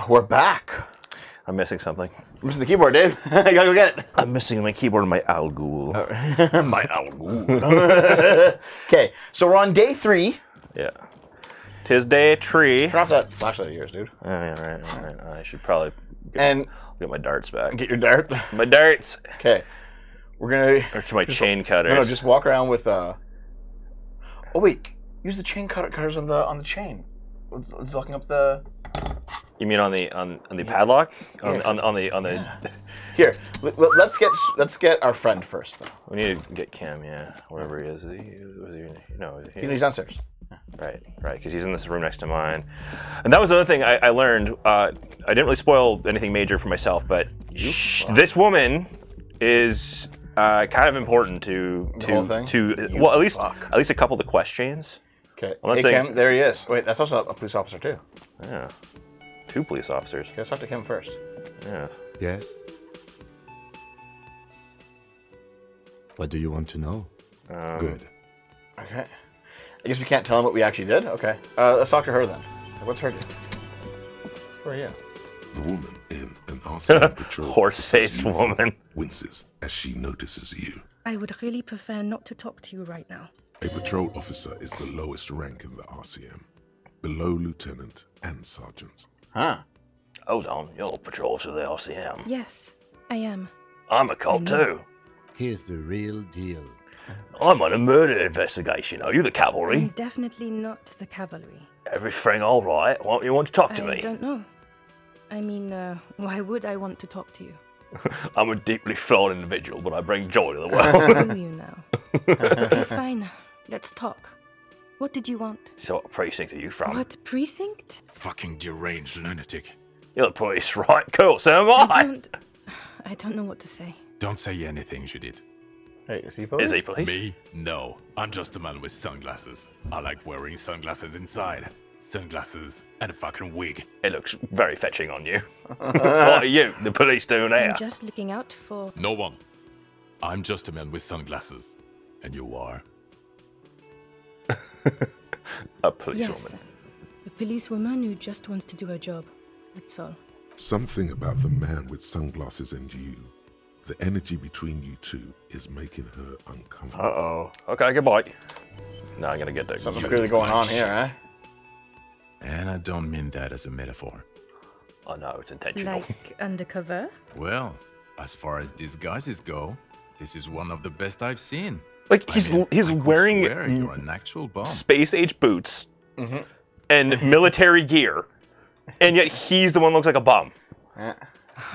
We're back. I'm missing something. I'm missing the keyboard, Dave. You gotta go get it. I'm missing my keyboard and my Al Ghul. My Al Ghul. Okay, so we're on day 3. Yeah. 'Tis day 3. Turn off that flashlight of yours, dude. Oh, yeah, right. I should probably And get my darts back. get your dart. My darts! Okay. We're gonna... Or to my chain cutters. No, just walk around with... Oh, wait. Use the chain cutters on the chain. It's locking up the... You mean on the padlock? On the Yeah. Here, let's get our friend first, though. We need to get Cam, yeah, wherever he is. Is he? He's downstairs. Right, because he's in this room next to mine. And that was the other thing I learned. I didn't really spoil anything major for myself, but this woman is kind of important to The whole thing? well, at least a couple of the quest chains. Okay. Well, Hey, Kim, there he is. Wait, that's also a police officer, too. Yeah, 2 police officers. Okay, let's talk to Kim first. Yeah. Yes? What do you want to know? Good. Okay. I guess we can't tell him what we actually did? Okay. Let's talk to her, then. What's her deal? Who are you? The woman in an RCM patrol Horse-faced woman. winces as she notices you. I would really prefer not to talk to you right now. A patrol officer is the lowest rank in the RCM, below lieutenant and sergeant. Huh. Hold on, you're a patrol officer of the RCM. Yes, I am. I'm a cop too. Here's the real deal. I'm on a murder investigation. Are you the cavalry? I'm definitely not the cavalry. Everything all right? Why don't you want to talk to I me? don't know. I mean, why would I want to talk to you? I'm a deeply flawed individual, but I bring joy to the world. Do you now? Okay, fine. Let's talk. What did you want? So what precinct are you from? What precinct? Fucking deranged lunatic. You're the police, right? Cool, so am I. I don't know what to say. Don't say anything, Judith. Hey, is he police? Is he police? Me? No. I'm just a man with sunglasses. I like wearing sunglasses inside. Sunglasses and a fucking wig. It looks very fetching on you. What are you, the police doing here? I'm just looking out for... No one. I'm just a man with sunglasses. And you are? A policewoman. Yes, a policewoman who just wants to do her job. That's all. Something about the man with sunglasses and you, the energy between you two is making her uncomfortable. Uh-oh. Okay, goodbye. Now I'm gonna get there. Something's clearly going on here, eh? And I don't mean that as a metaphor. Oh no, it's intentional. Like undercover? Well, as far as disguises go, this is one of the best I've seen. Like I he's mean, I could wearing swear you're an actual bomb. space-age boots and military gear, and yet he's the one who looks like a bum. Oh,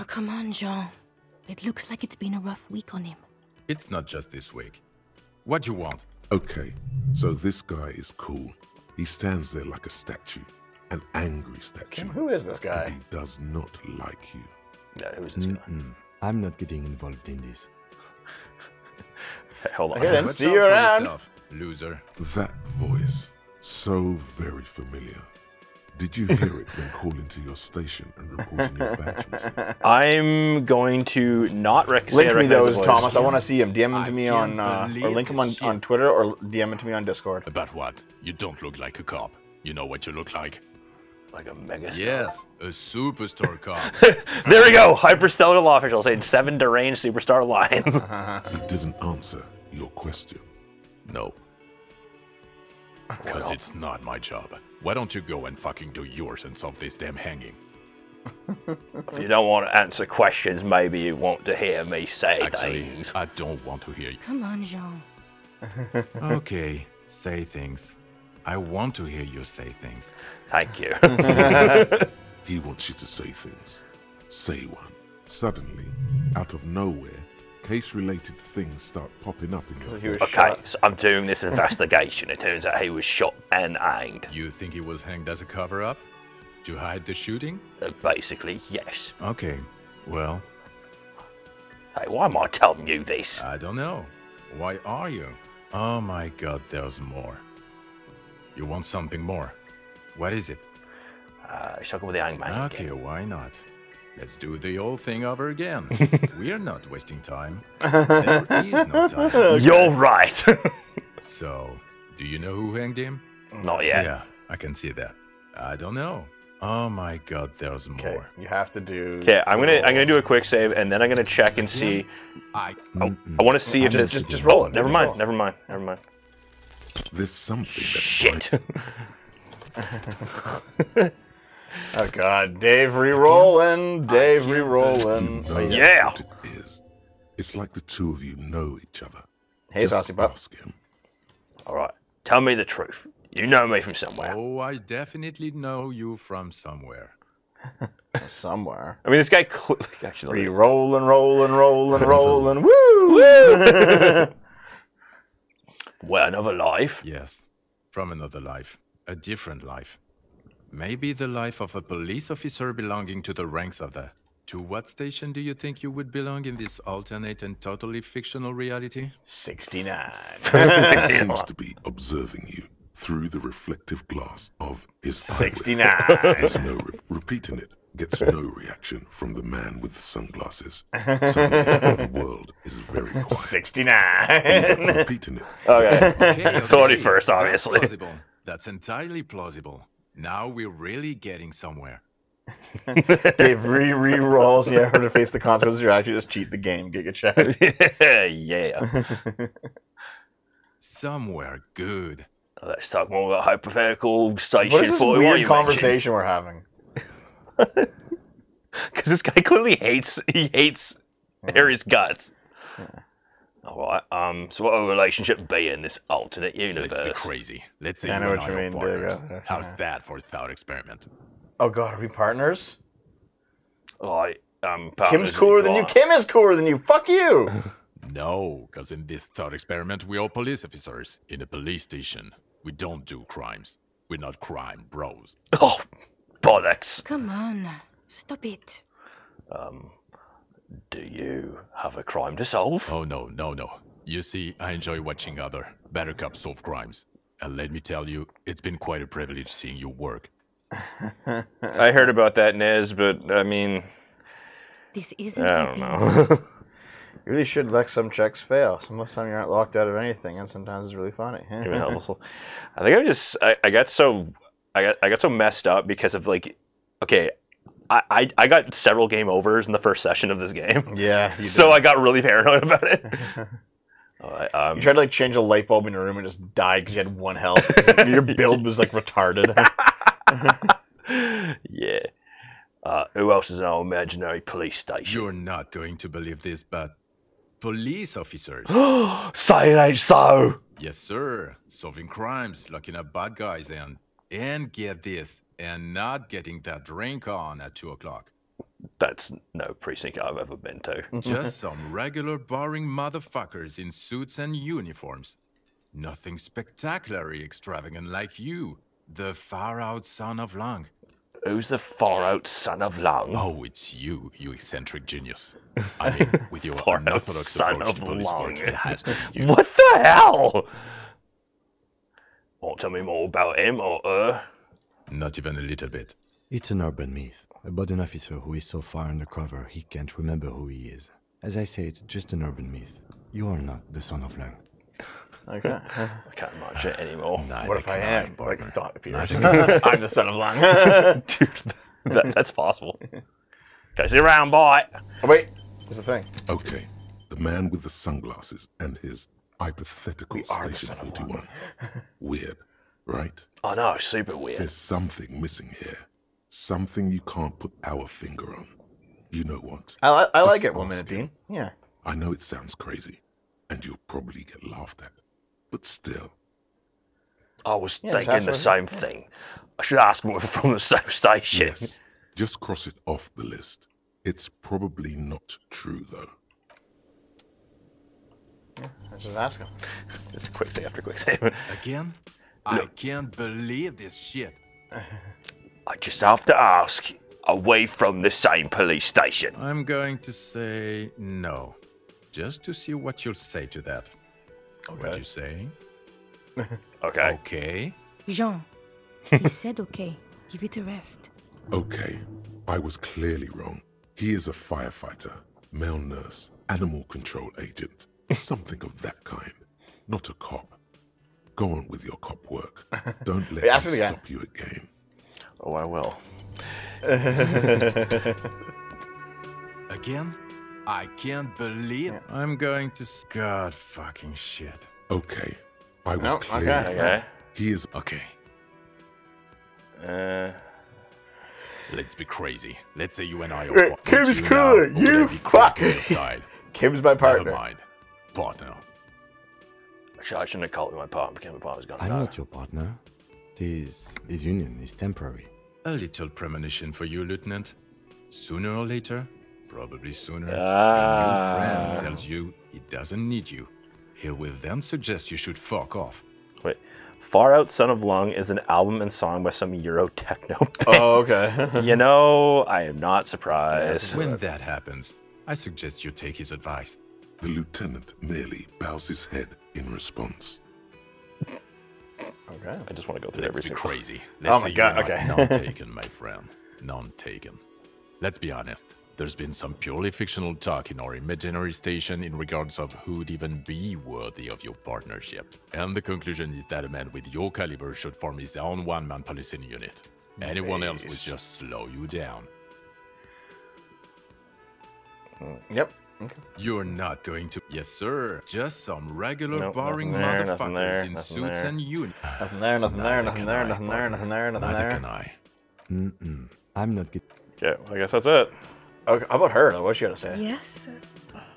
come on, Jean. It looks like it's been a rough week on him. It's not just this week. What do you want? Okay, so this guy is cool. He stands there like a statue, an angry statue. Kim, who is this And guy? he does not like you. Yeah, who's this guy? I'm not getting involved in this. Hey, hold on. Okay, then. Watch See out you for around. yourself, loser. That voice, so very familiar. Did you hear it when calling to your station and reporting your badge missing? I'm going to not Link me recognize those, the voice. Thomas. I want to see him. DM him to me can't on, or believe link him this on shit. Twitter, or DM him to me on Discord. About what? You don't look like a cop. You know what you look like? Like a megastar. Yes, a superstar cop. There we go. Hyperstellar law official saying 7 deranged superstar lines. He didn't answer your question. No. Because it's not my job. Why don't you go and fucking do yours and solve this damn hanging? If you don't want to answer questions, maybe you want to hear me say Actually, things. I don't want to hear you. Come on, Jean. Okay, say things. I want to hear you say things. Thank you. He wants you to say things. Say one. Suddenly, out of nowhere, case-related things start popping up in your He was Okay, shot. so I'm doing this investigation. It turns out he was shot and hanged. You think he was hanged as a cover-up? To hide the shooting? Basically, yes. Okay, well, Hey, why am I telling you this? I don't know. Why are you? Oh my god, there's more. You want something more? What is it? Let's talk about the hangman Okay, again. why not? Let's do the old thing over again. We're not wasting time. There is no time. You're right. So, do you know who hanged him? Not yet. Yeah, I can see that. I don't know. Oh my God, there's Okay, more. you have to do. Okay, I'm gonna do a quick save, and then I'm gonna check and see. I want to see if this. Just roll it. Never Just mind. roll. Never mind. Never mind. There's something that Shit. Oh God, Dave re-rolling. Dave re-rolling. you know yeah. what it is. It's like the two of you know each other. Hey, Just Saucy Pup. ask him. All right. Tell me the truth. You know me from somewhere. Oh, I definitely know you from somewhere. Somewhere. I mean, this guy actually. Re-rolling, rolling, rolling, rolling. Woo! Well, another life. Yes, from another life. A different life. Maybe the life of a police officer belonging to the ranks of the... To what station do you think you would belong in this alternate and totally fictional reality? 69. He seems to be observing you through the reflective glass of his 69. eyelid. There's no repeating it gets no reaction from the man with the sunglasses. Suddenly, the world is very quiet. 69. Repeating it. Okay. It's 41st, obviously. That's plausible. That's entirely plausible. Now we're really getting somewhere. Dave re-rolls. Yeah, her to face the consequences. You actually just cheat the game. Get your check. Yeah. Somewhere good. Let's talk more about hypothetical station What is this 41 weird you conversation we're having? Because this guy clearly hates Harry's guts. All right. So what would a relationship be in this alternate universe? Let's be crazy. Let's say I you know and what you I are mean, partners. Diego. How's that for a thought experiment? Oh God, are we partners? Like, Kim's cooler than you. Kim is cooler than you. Fuck you. No, because in this thought experiment, we're all police officers in a police station. We don't do crimes. We're not crime bros. Oh, bollocks. Come on. Stop it. Do you have a crime to solve? Oh, no. You see, I enjoy watching other better cops solve crimes. And let me tell you, it's been quite a privilege seeing you work. I heard about that, Nez, but I mean, This isn't I a don't game. know. You really should let some checks fail. Some of the time you aren't locked out of anything, and sometimes it's really funny. Even helpful. I think I got so messed up because of like, okay, I got several game overs in the first session of this game. Yeah. You So did. I got really paranoid about it. You tried to like change a light bulb in your room and just died because you had 1 health. Your build was like retarded. Yeah. Who else is in our imaginary police station? You're not going to believe this, but police officers. Say it ain't so. Yes, sir. Solving crimes, locking up bad guys, and get this, and not getting that drink on at 2 o'clock. That's no precinct I've ever been to. Just some regular boring motherfuckers in suits and uniforms. Nothing spectacularly extravagant like you, the far-out son of Lang. Who's the far-out son of Lang? Oh, it's you, you eccentric genius. I mean, with your Far-out unorthodox son approach of to police Lang. work, it has to be you. What the hell? Want to tell me more about him or her? Not even a little bit. It's an urban myth about an officer who is so far undercover he can't remember who he is. As I said, just an urban myth. You are not the son of Lang. Okay. I can't imagine it anymore. What if I am? Like partner. thought appears. I'm the son of Lang. Dude, that's possible. Okay, see you around, boy. Oh, wait. Here's the thing. Okay, the man with the sunglasses and his hypothetical are the Station son of 41. Weird, right? Oh no, super weird. There's something missing here. Something you can't put our finger on. You know what? I like Just it 1 minute, ask him. Dean. Yeah. I know it sounds crazy, and you'll probably get laughed at. But still, I was Yeah, just thinking ask the her. same thing. I should ask him if we're from the same station. yes, just cross it off the list. It's probably not true, though. Let's just ask him. Just quick save after quick save. Again? I can't believe this shit. I just have to ask, are we from the same police station? I'm going to say no. Just to see what you'll say to that. What you say? Okay. Okay. Jean, he said okay. Give it a rest. Okay, I was clearly wrong. He is a firefighter, male nurse, animal control agent, something of that kind. Not a cop. Go on with your cop work. Don't let Wait, ask me it again. stop you again. Oh, I will. Again? I can't believe I'm going to God fucking shit. Okay, I was No, clear. Okay. He is. Okay, Uh, let's be crazy. Let's say you and I are Kim's Would cool, would you I be fuck. critical of your style? Kim's my Never partner. mind. Partner. actually, I shouldn't have called him my partner. Became my partner's gonna I'm die. not your partner. This union is temporary. A little premonition for you, Lieutenant. Sooner or later, probably sooner, your Ah. new friend tells you he doesn't need you. He will then suggest you should fuck off. Wait, Far Out Son of Lung is an album and song by some Euro techno band. Oh, okay. You know, I am not surprised. When that happens, I suggest you take his advice. The lieutenant merely bows his head in response. Okay. I just want to go through Let's every be single crazy. Oh Let's my say God, you're okay. not non-taken, my friend. Non-taken. Let's be honest. There's been some purely fictional talk in our imaginary station in regards of who'd even be worthy of your partnership. And the conclusion is that a man with your caliber should form his own one-man policing unit. Anyone else would just slow you down. Yep. Okay. You're not going to... Yes, sir. Just some regular Nope, boring nothing there, nothing motherfuckers there, in nothing suits there. and uniforms. Nothing there, nothing there, nothing there, nothing there, Neither nothing there, nothing there, nothing can there. I. I'm not good. Yeah, I guess that's it. Okay, how about her, though? What's she got to say? Yes?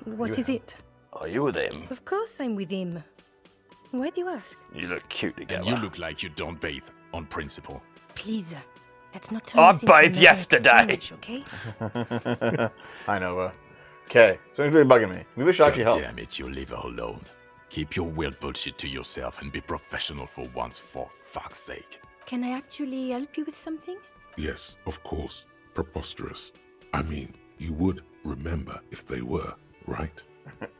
What is it? Oh, you with him? Of course I'm with him. Why do you ask? You look cute together. And you look like you don't bathe on principle. Please, let's not turn I this into bathed another yesterday. exchange, okay? I know, okay, so it's really bugging me. Maybe we should actually help. Damn it, you leave her alone. Keep your weird bullshit to yourself and be professional for once, for fuck's sake. Can I actually help you with something? Yes, of course. Preposterous. I mean, you would remember if they were, right?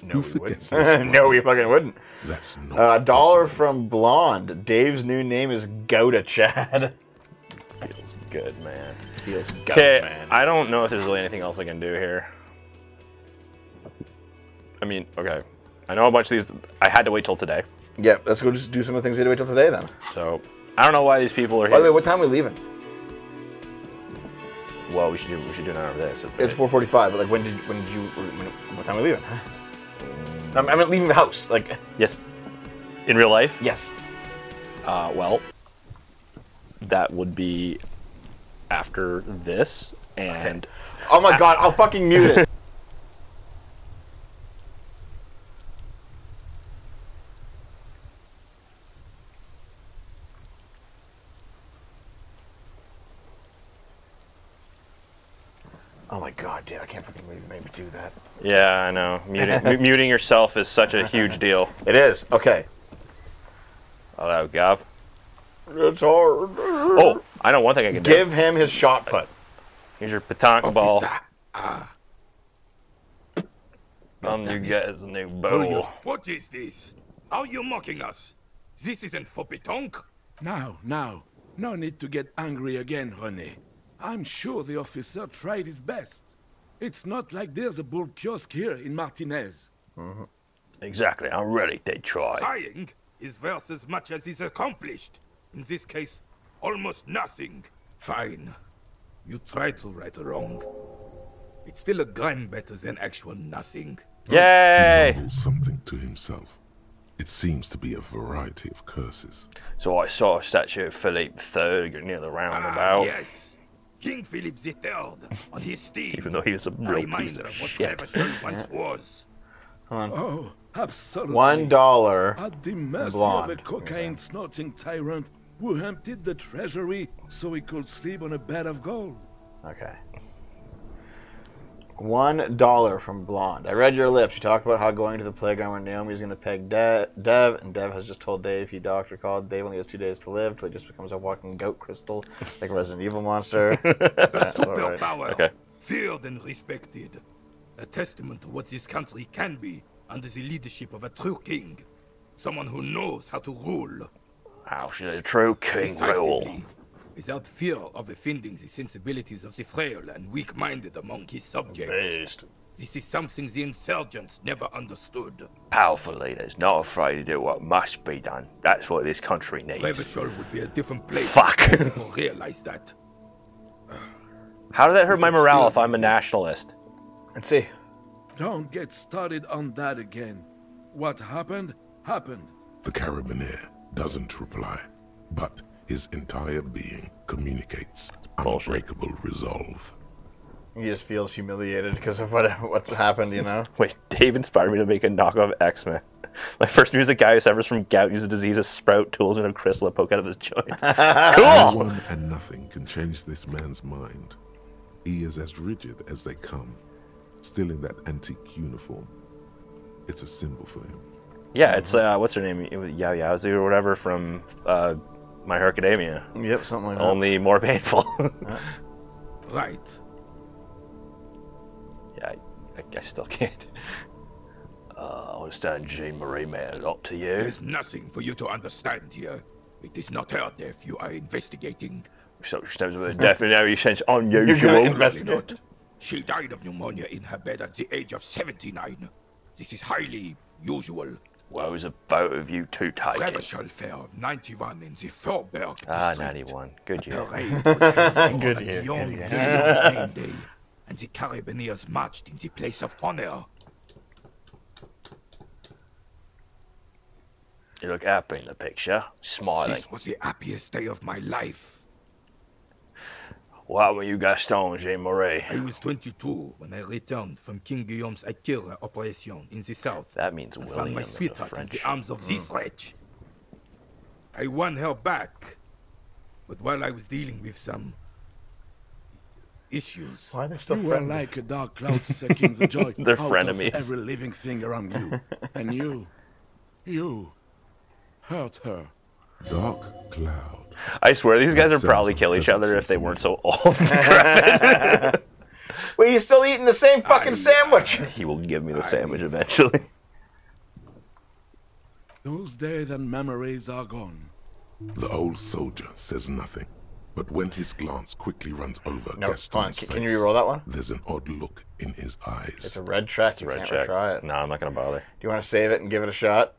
No, Who we forgets wouldn't. this? No, we fucking wouldn't. That's not $1 possible. from Blonde. Dave's new name is Gouda Chad. Feels good, man. Feels good, Okay, man. I don't know if there's really anything else I can do here. I mean, okay. I know a bunch of these. I had to wait till today. Yeah, let's go just do some of the things we had to wait till today then. So, I don't know why these people are By the way, here. what time are we leaving? Well, we should do none of this. It's 4:45, but like what time are we leaving? I mean leaving the house, like, Yes. In real life? yes. Well, that would be after this, and Oh my god, I'll fucking mute it. Oh my god, dude, I can't fucking believe you made me do that. yeah, I know. Muting yourself is such a huge deal. It is. Okay. Hello, Gav. It's hard. Oh, I know one thing I can do. Give him his shot put. Here's your petanque ball. Officer, You get his new Oh, bowl. what is this? Are you mocking us? This isn't for pétanque. Now, no need to get angry again, René. I'm sure the officer tried his best. It's not like there's a bull kiosk here in Martinez. Exactly. I'm ready. They try. Trying is worth as much as is accomplished. In this case, almost nothing. Fine. You try to right a wrong. It's still a gram better than actual nothing. he Yay! mumbles something to himself. It seems to be a variety of curses. So I saw a statue of Philippe III near the roundabout. Yes. King Philip III on his steed. Even though he was a A real piece reminder of of what shit. Cleversham once was. Oh, absolutely. $1. At the mercy Blonde. of a cocaine-snorting tyrant who emptied the treasury so he could sleep on a bed of gold. Okay. $1 from Blonde. I read your lips. You talked about how going to the playground where Naomi is going to peg Dev, and Dev has just told Dave he doctor called. Dave only has 2 days to live till he just becomes a walking goat crystal, like a Resident Evil monster. That's all right. Superpower. Okay. Feared and respected. A testament to what this country can be under the leadership of a true king. Someone who knows how to rule. How should a true king rule? Decisively, without fear of offending the sensibilities of the frail and weak-minded among his subjects. Based. This is something the insurgents never understood. Powerful leaders, not afraid to do what must be done. That's what this country needs. Cleversham would be a different place. Fuck. if people realize that. How did that hurt my morale if I'm a nationalist? Let's see. Don't get started on that again. What happened, happened. The Carabiner doesn't reply, but his entire being communicates unbreakable resolve. He just feels humiliated because of what's happened, you know? Wait, Dave inspired me to make a knockoff X-Men. My first music guy who suffers from gout uses disease as sprout tools and a crystal to poke out of his joint. Cool! No one and nothing can change this man's mind. He is as rigid as they come, still in that antique uniform. It's a symbol for him. Yeah, it's, what's her name? It was Yao Yaozu or whatever from My Hero Academia. Yep, something like that. Only more painful. Right. Yeah, I still can't. I understand Jean Marie made it up to you. There is nothing for you to understand here. It is not her death you are investigating. Circumstances with a death in every sense unusual. You're gonna investigate. She died of pneumonia in her bed at the age of 79. This is highly usual. Woe's about of you two take it. Revachol Fair of 91 in the Thorberg Ah, district. 91. Good year. Parade was held Good on year, the young good year. name day, and the Carabineers marched in the place of honor. You look happy in the picture, smiling. This was the happiest day of my life. What were you Gaston, Jean Marie? I was 22 when I returned from King Guillaume's Akira operation in the south. That means and William found my in the sweetheart in French. the arms of this wretch. I won her back, but while I was dealing with some issues, Why are they still You were friends? like a dark cloud sucking the joy They're out frenemies. of every living thing around you. And you hurt her. Dark cloud. I swear these guys That would probably sounds kill each other pleasantly if they weren't so familiar. old. Well, you're still eating the same fucking sandwich. He will give me the sandwich eventually. Those days and memories are gone. The old soldier says nothing, but when his glance quickly runs over No, Gaston's fine. face, Can you re-roll that one? there's an odd look in his eyes. It's a red check. You Red can't check. retry it. No, I'm not gonna bother. Do you want to save it and give it a shot?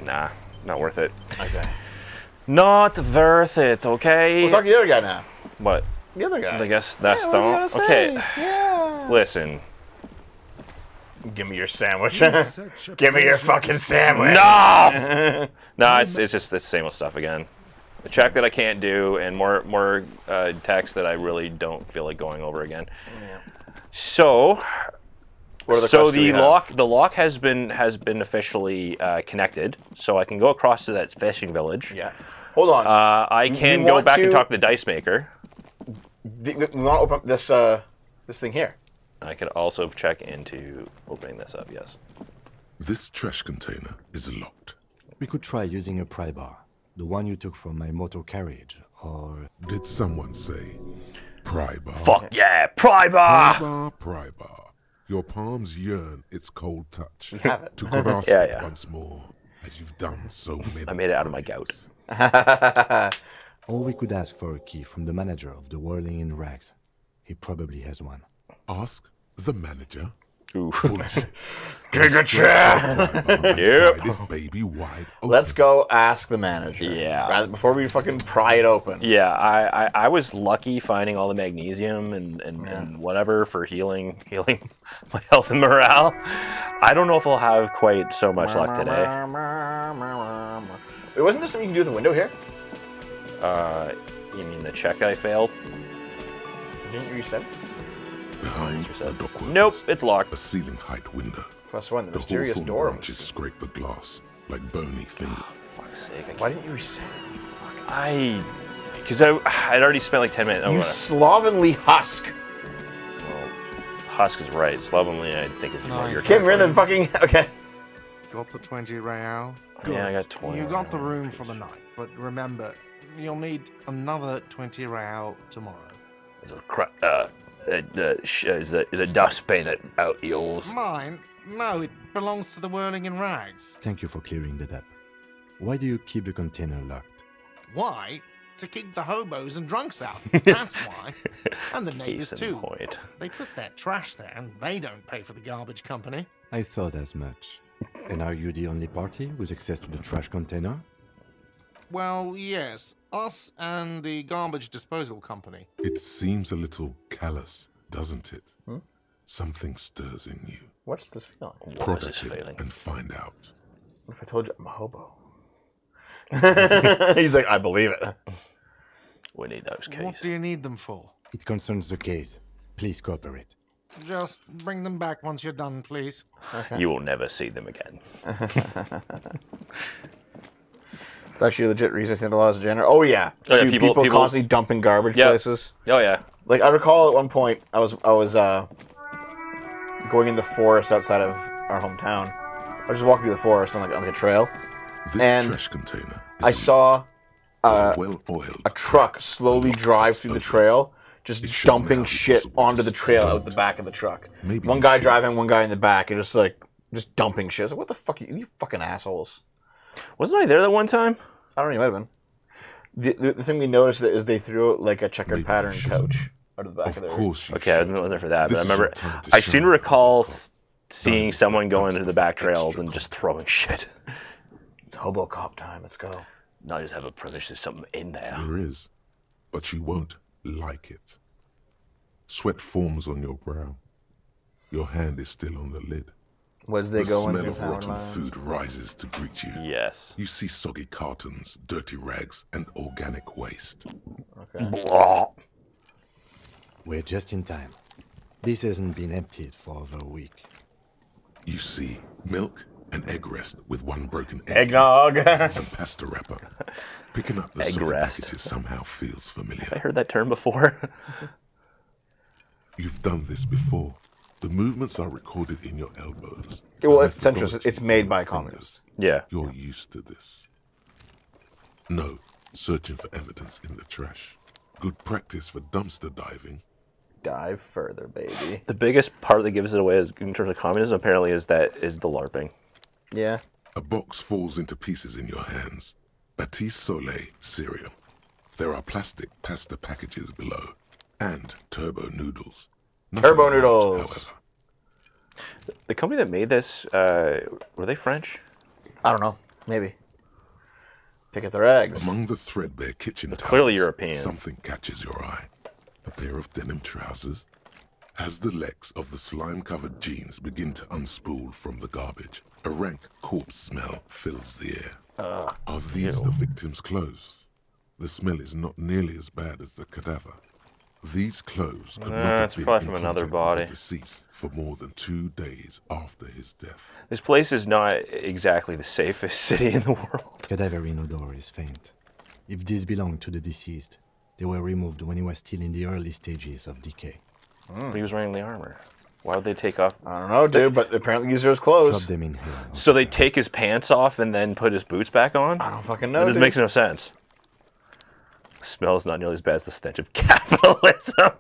Nah, not worth it. Okay. Not worth it, okay? We'll talk to the other guy now. What? The other guy. I guess that's Yeah, what was he gonna okay. say? Yeah. Listen. Give me your sandwich. Such a Give me your pleasure fucking to sandwich. No! No, it's just the same old stuff again. The check that I can't do, and more text that I really don't feel like going over again. Yeah. So, What other quests do we have? the lock has been officially connected, so I can go across to that fishing village. Yeah. Hold on. I can go want back and to- talk to the dice maker. We want to open up this this thing here. I could also check into opening this up. Yes. This trash container is locked. We could try using a pry bar, the one you took from my motor carriage, or... Did someone say pry bar? Fuck yeah, pry Pry bar. bar, pry bar. Your palms yearn its cold touch. have it. To grasp Yeah, it yeah. once more, as you've done so many I made it out of my gout. times. Or we could ask for a key from the manager of the Whirling in Rags. He probably has one. Ask the manager. Ooh. Bullshit. Take a chair. Yep. Pry this baby wide open. Let's go ask the manager. Yeah. Rather, before we fucking pry it open. Yeah, I was lucky finding all the magnesium and whatever for healing my health and morale. I don't know if I'll have quite so much luck today. Wait, wasn't there something you can do with the window here? You mean the check I failed? Didn't you reset it? Behind the dockwork. Nope, it's locked. A ceiling height window. +1, the The mysterious hawthorn door. branches scrape the glass like bony fingers. Fuck's sake! Why didn't you reset it? You fucking... Because I'd already spent like 10 minutes. You slovenly husk. Well, Husk is right. Slovenly, I think is more your Kim, you're in the fucking... Okay. Got the 20 real. Yeah, I got 20. You got the room for the night, but remember, you'll need another 20 real tomorrow. Is the dustbin out yours? Mine? No, it belongs to the Whirling in Rags. Thank you for clearing that up. Why do you keep the container locked? Why? To keep the hobos and drunks out. That's why. And the neighbors Case in too. point. They put their trash there and they don't pay for the garbage company. I thought as much. And are you the only party with access to the trash container? Well, yes. Us and the garbage disposal company. It seems a little callous, doesn't it? Something stirs in you. What's this feeling? Prod at it and find out. What if I told you I'm a hobo? He's like, I believe it. We need those keys. What do you need them for? It concerns the case. Please cooperate. Just bring them back once you're done, please. Okay. You will never see them again. It's actually a legit reason Santa Claus is general. Oh yeah, Oh, yeah, Dude, people- people constantly dumping garbage places. Oh yeah. Like I recall at one point, I was going in the forest outside of our hometown. I was just walking through the forest on like a trail, This and trash container is I saw well-oiled. a truck slowly drive through the trail, just dumping shit onto the trail out the back of the truck. Maybe One we guy should. driving, one guy in the back, and just dumping shit. I was like, what the fuck, you fucking assholes. Wasn't I there that one time? I don't know, you might have been. The thing we noticed is they threw out like a checkered Maybe pattern we should. couch out of the back of Of their. course you Okay, I should. wasn't there for that, but This I is remember. your time to I seem to shine. recall seeing Dive someone that go into dumpster the back for extra trails and cost. just throwing shit. It's hobo cop time. Let's go. Not just have a privilege. There's something in there. There is, but you won't like it. Sweat forms on your brow. Your hand is still on the lid. Was they The going smell through of power rotten lines? food rises to greet you. Yes. You see soggy cartons, dirty rags, and organic waste. Okay. Blah. We're just in time. This hasn't been emptied for over a week. You see milk and egg rest with one broken egg. Eggnog. Some pasta wrapper. Picking up the Egg soggy rest. packages somehow feels I familiar. heard that term before. You've done this before. The movements are recorded in your elbows. Well, The it's interesting. methodology It's made in by your communists. Yeah. You're used to this. No, searching for evidence in the trash. Good practice for dumpster diving. Dive further, baby. The biggest part that gives it away is, in terms of communism, apparently, is the LARPing. Yeah. A box falls into pieces in your hands. Batiste Soleil cereal. There are plastic pasta packages below. And turbo noodles. Nothing Turbo right, noodles. however. The company that made this, were they French? I don't know. Maybe. Pick at their eggs. Among the threadbare kitchen towels, clearly European. something catches your eye. A pair of denim trousers. As the legs of the slime-covered jeans begin to unspool from the garbage, a rank corpse smell fills the air. Are these the victim's clothes? The smell is not nearly as bad as the cadaver. These clothes could not have it's been probably in from another contact with body. the deceased for more than 2 days after his death. This place is not exactly the safest city in the world. Cadaver in odor is faint. If these belong to the deceased, they were removed when he was still in the early stages of decay. He was wearing the armor. Why would they take off? I don't know, dude, but apparently these are his Drop clothes. them in here. So they take his pants off and then put his boots back on? I don't fucking That know, just dude. makes no sense. The smell is not nearly as bad as the stench of capitalism.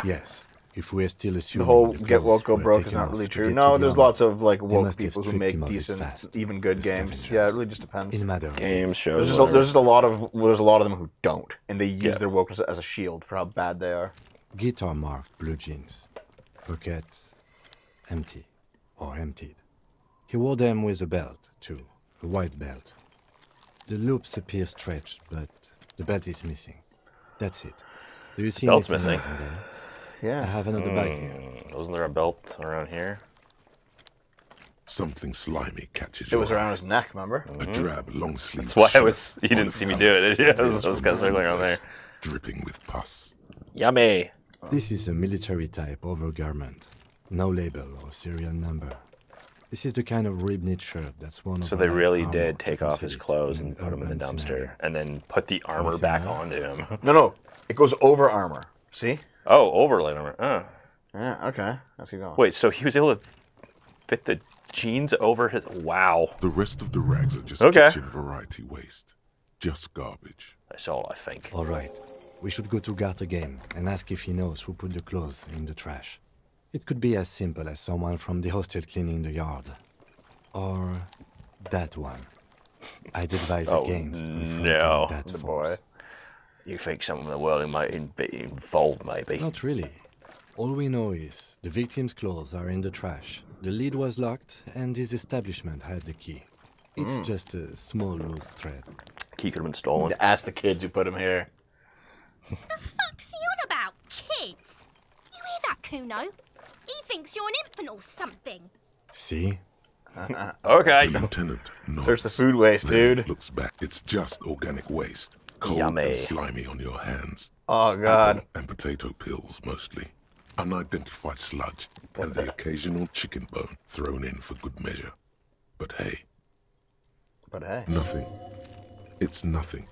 Yes, if we're still The assuming whole the get woke, clothes go were broke is taken not off really to true. get No, to the there's armor, lots of like they woke must have people who stripped make him of his decent, past. even good The games. scavengers. Yeah, it really just depends. In a matter of Games, days. shows, There's just, whatever. there's a lot of them who don't, and they use their wokeness as a shield for how bad they are. Guitar marked blue jeans. Pockets empty or emptied. He wore them with a belt, too. A white belt. The loops appear stretched, but the belt is missing. That's it. Do you see Belt's anything missing. else in there? I Yeah. have another bag here. Wasn't there a belt around here? Something slimy catches It your was eye. around his neck, remember? A drab, long-sleeved That's why I shirt, was. You one didn't of see me the do it. Yeah, I was from kind of circling around there. waist, dripping with pus. Yummy. This is a military type overgarment. No label or serial number. This is the kind of rib-knit shirt that's one of So they our really armor did to take off his conceal it clothes in and an put him in the urban dumpster, scenario. and then put the armor back onto him. No, it goes over armor. See? Oh, overlaid armor. Oh. Yeah. Okay. Let's keep going. Wait, so he was able to fit the jeans over his... Wow. The rest of the rags are just Okay. kitchen variety waste. Just garbage. That's all I think. All right. We should go to Gart again and ask if he knows who put the clothes in the trash. It could be as simple as someone from the hostel cleaning the yard. Or that one. I'd advise against confronting no, that the force. boy. You think some of the world might be involved, maybe? Not really. All we know is the victim's clothes are in the trash. The lid was locked, and his establishment had the key. It's just a small loose thread. Key could have been stolen. Ask the kids who put him here. The fuck's he on about? Kids? You hear that, Kuno? He thinks you're an infant or something. See? Okay. The lieutenant nods. Search the food waste, Then dude. looks back. It's just organic waste. Cold Yummy. and slimy on your hands. Oh, God. Apple and potato peels, mostly. Unidentified sludge. And the occasional chicken bone thrown in for good measure. But hey, nothing. It's nothing.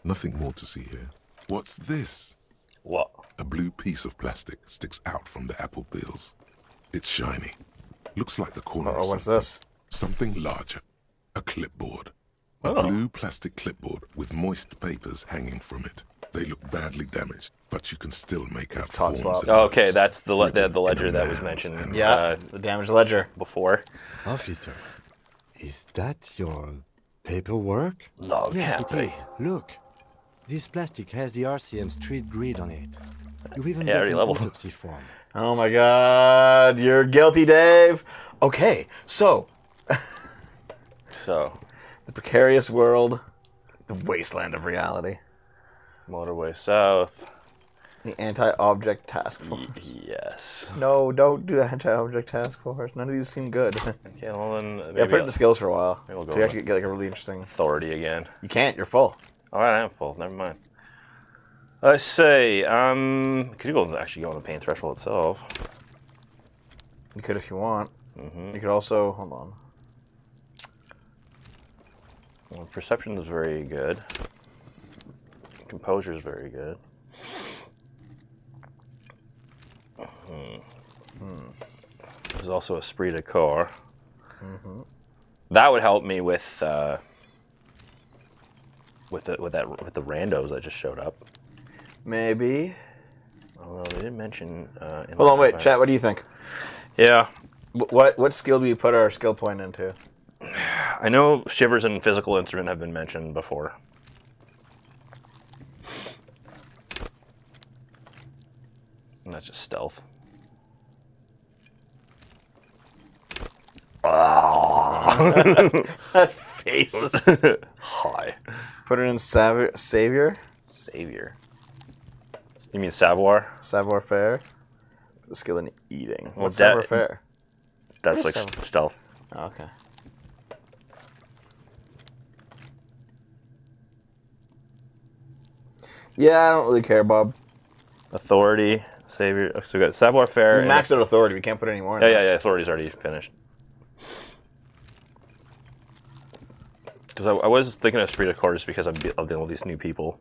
Nothing more to see here. What's this? What? A blue piece of plastic sticks out from the apple peels. It's shiny. Looks like the corner of what's something. this? Something larger. A clipboard. A Oh. blue plastic clipboard with moist papers hanging from it. They look badly damaged, but you can still make out Todd forms Slop. and Okay, notes that's the written in ledger a that was man's mentioned. handwriting. Yeah, the damaged ledger. Before. Officer, is that your paperwork? Log Yes, it cabin. is. Look. This plastic has the RCM street grid on it. You even Yeah, got already an leveled. autopsy form. Oh my God, you're guilty, Dave. Okay, so So, the precarious world, the wasteland of reality, motorway south. the anti-object task force. Yes. No, don't do the anti-object task force. None of these seem good. Okay, well then maybe Yeah, put it in the skills for a while. Maybe we'll go So you with actually get like a really interesting. authority again. You can't. You're full. All right, I am full. Never mind. Let's say, could you actually go on the pain threshold itself? You could if you want. You could also hold on. Well, perception is very good. Composure is very good. There's also esprit de corps. That would help me with the randos that just showed up. Maybe. Although they didn't mention. Hold on, wait, chat. What do you think? Yeah, What skill do you put our skill point into? I know shivers and physical instrument have been mentioned before. And that's just stealth. That face. Hi. Put it in savior. Savior. You mean savoir? Savoir faire. The skill in eating. Well, What's that- savoir faire? That's What like is savoir- stealth. Oh, okay. Yeah, I don't really care, Bob. Authority, savior. So we got savoir faire. We maxed out authority. We can't put any more in Yeah, there. yeah, yeah. Authority's already finished. Because I was thinking of esprit de corps just because I'm dealing with these new people,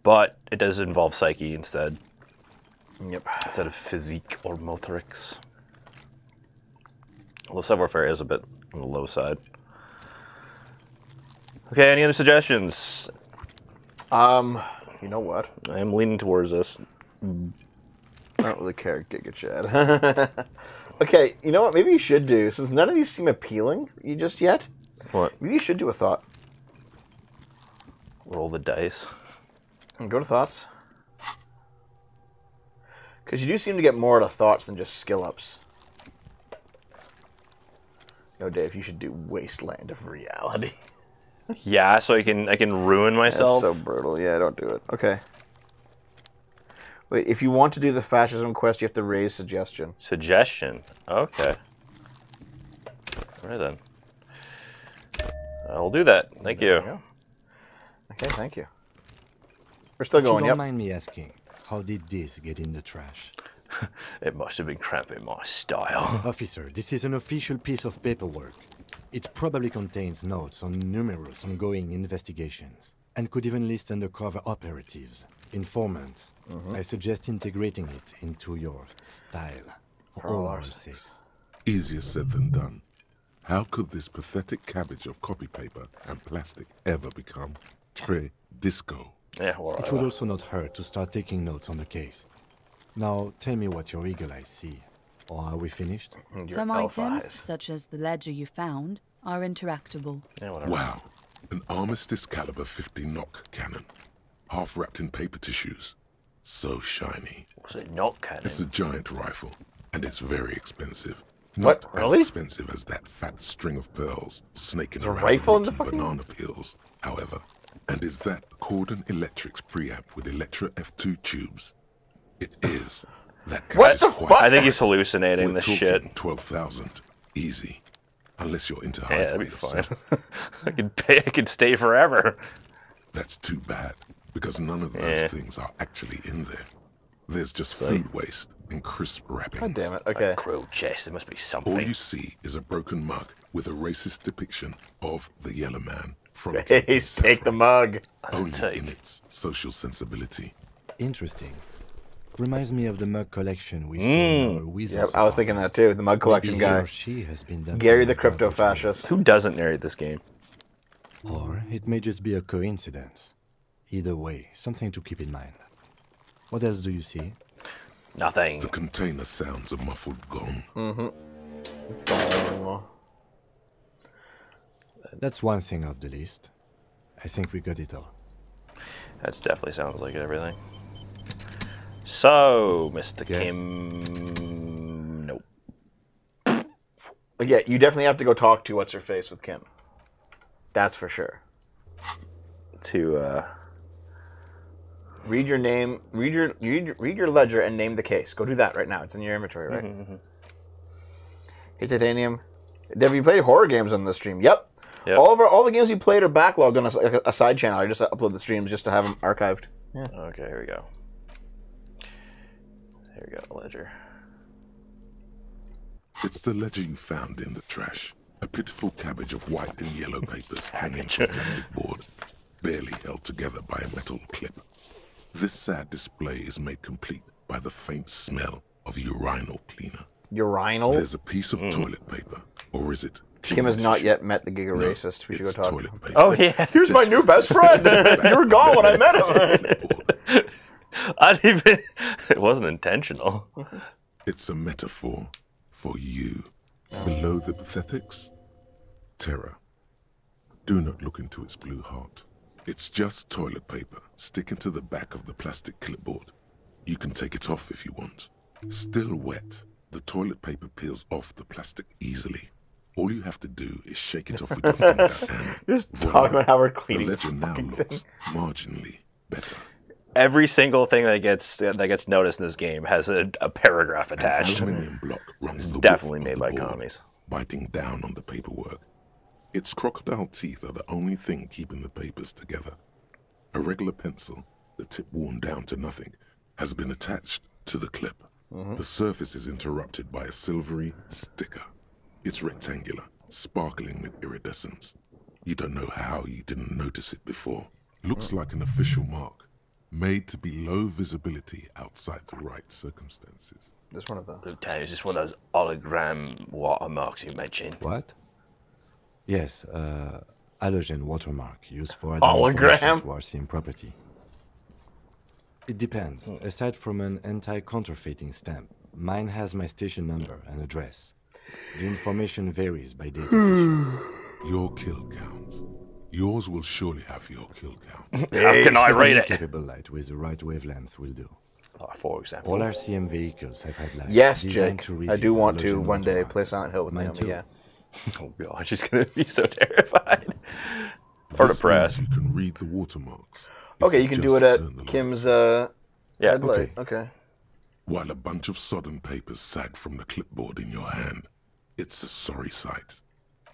but it does involve psyche instead Yep. of physique or motorics. Although savoir faire is a bit on the low side. Okay, any other suggestions? You know what? I am leaning towards this. I don't really care, Giga Chad. Okay, you know what? Maybe you should do, since none of these seem appealing you just yet, What? maybe you should do a thought. Roll the dice. And go to thoughts. Because you do seem to get more out of thoughts than just skill ups. No, Dave, you should do Wasteland of Reality. Yeah, so I can ruin myself. That's so brutal. Yeah, don't do it. Okay. Wait, if you want to do the fascism quest, you have to raise suggestion. Suggestion. Okay. All right then. I'll do that. Thank There you. go. Okay, thank you. We're still If you going, don't yep. mind me asking, how did this get in the trash? It must have been cramping my style. Officer, this is an official piece of paperwork. It probably contains notes on numerous ongoing investigations, and could even list undercover operatives, informants. I suggest integrating it into your style for all our sakes. Easier said than done. How could this pathetic cabbage of copy paper and plastic ever become très disco? Yeah, well, It would also not hurt to start taking notes on the case. Now, tell me what your eagle eyes see. Or are we finished? Your Some elf items, eyes. such as the ledger you found, are interactable. yeah, whatever. Wow, an armistice caliber 50 knock cannon, half wrapped in paper tissues. So shiny. Was it not cannon? It's a giant rifle, and it's very expensive. What? Not Really? as expensive as that fat string of pearls snaking There's a around rifle in the rotten fucking- banana peels, however. And is that Cordon Electric's preamp with Electra F2 tubes? It is. That What catches the quite fuck? I think he's fast. hallucinating We're this talking shit. 12,000. Easy. Unless you're into Yeah, hi-fi that'd be yourself. fine. I could stay forever. That's too bad, because none of those things are actually in there. There's just food waste and crisp wrappings. God damn it. Okay. Crow chest. There must be All something. you see is a broken mug with a racist depiction of the Yellow Man from Hey, take the mug. only in its social sensibility. Interesting. Reminds me of the mug collection we saw in our Wizards Yep, I was thinking that too. The mug collection Maybe he guy. or she has been dumped Gary in the a crypto garbage fascist. Who doesn't narrate this game? bin. Or it may just be a coincidence. Either way, something to keep in mind. What else do you see? Nothing. The container sounds a muffled gong. That's one thing off the list. I think we got it all. That definitely sounds like everything. So, Mr. Yes. Kim. Nope. Yeah, you definitely have to go talk to what's her face with Kim. That's for sure. To, Read your name, read your ledger, and name the case. Go do that right now. It's in your inventory, right? Hey, Titanium. Have you played horror games on the stream? Yep. Yep. All the games you played are backlogged on a side channel. I just upload the streams just to have them archived. Yeah. Okay, here we go. Here we go, ledger. It's the ledger you found in the trash. A pitiful cabbage of white and yellow papers hanging from a plastic board, barely held together by a metal clip. This sad display is made complete by the faint smell of urinal cleaner. Urinal? There's a piece of toilet paper, or is it? Kim has not yet met the Giga No, Racist. We should go it's talk to toilet him. paper. Oh, yeah. Here's my new best friend. You were gone when I met him. I didn't even. It wasn't intentional. It's a metaphor for you. Below the pathetics, terror. Do not look into its blue heart. It's just toilet paper sticking to the back of the plastic clipboard. You can take it off if you want. Still wet, the toilet paper peels off the plastic easily. All you have to do is shake it off with your finger and Just voila, talk about how we're the cleaning this ledger now fucking looks thing. marginally better. Every single thing that gets noticed in this game has a paragraph An attached. aluminium block runs the Definitely width of made the by board, commies. biting down on the paperwork. Its crocodile teeth are the only thing keeping the papers together. A regular pencil, the tip worn down to nothing, has been attached to the clip. The surface is interrupted by a silvery sticker. It's rectangular, sparkling with iridescence. You don't know how you didn't notice it before. Looks like an official mark, made to be low visibility outside the right circumstances. Just one of those. Okay, is this one of those hologram watermarks you mentioned? What? Yes, halogen watermark used for Hologram? identification towards the property. It depends. Aside from an anti-counterfeiting stamp, mine has my station number and address. The information varies by date. Your kill count. Yours will surely have your kill count. How can I rate it? Capable light with the right wavelength will do. For example. All RCM vehicles have had lights. Yes, designed Jake. to I do reveal want to halogen one day watermark. play Silent Hill with Mine Naomi. too. Yeah. Oh god, she's gonna be so terrified. Or This depressed. means you can read the watermarks. if Okay, you can do it just at turn the light. Kim's Yeah. headlight. Okay. While a bunch of sodden papers sag from the clipboard in your hand. It's a sorry sight.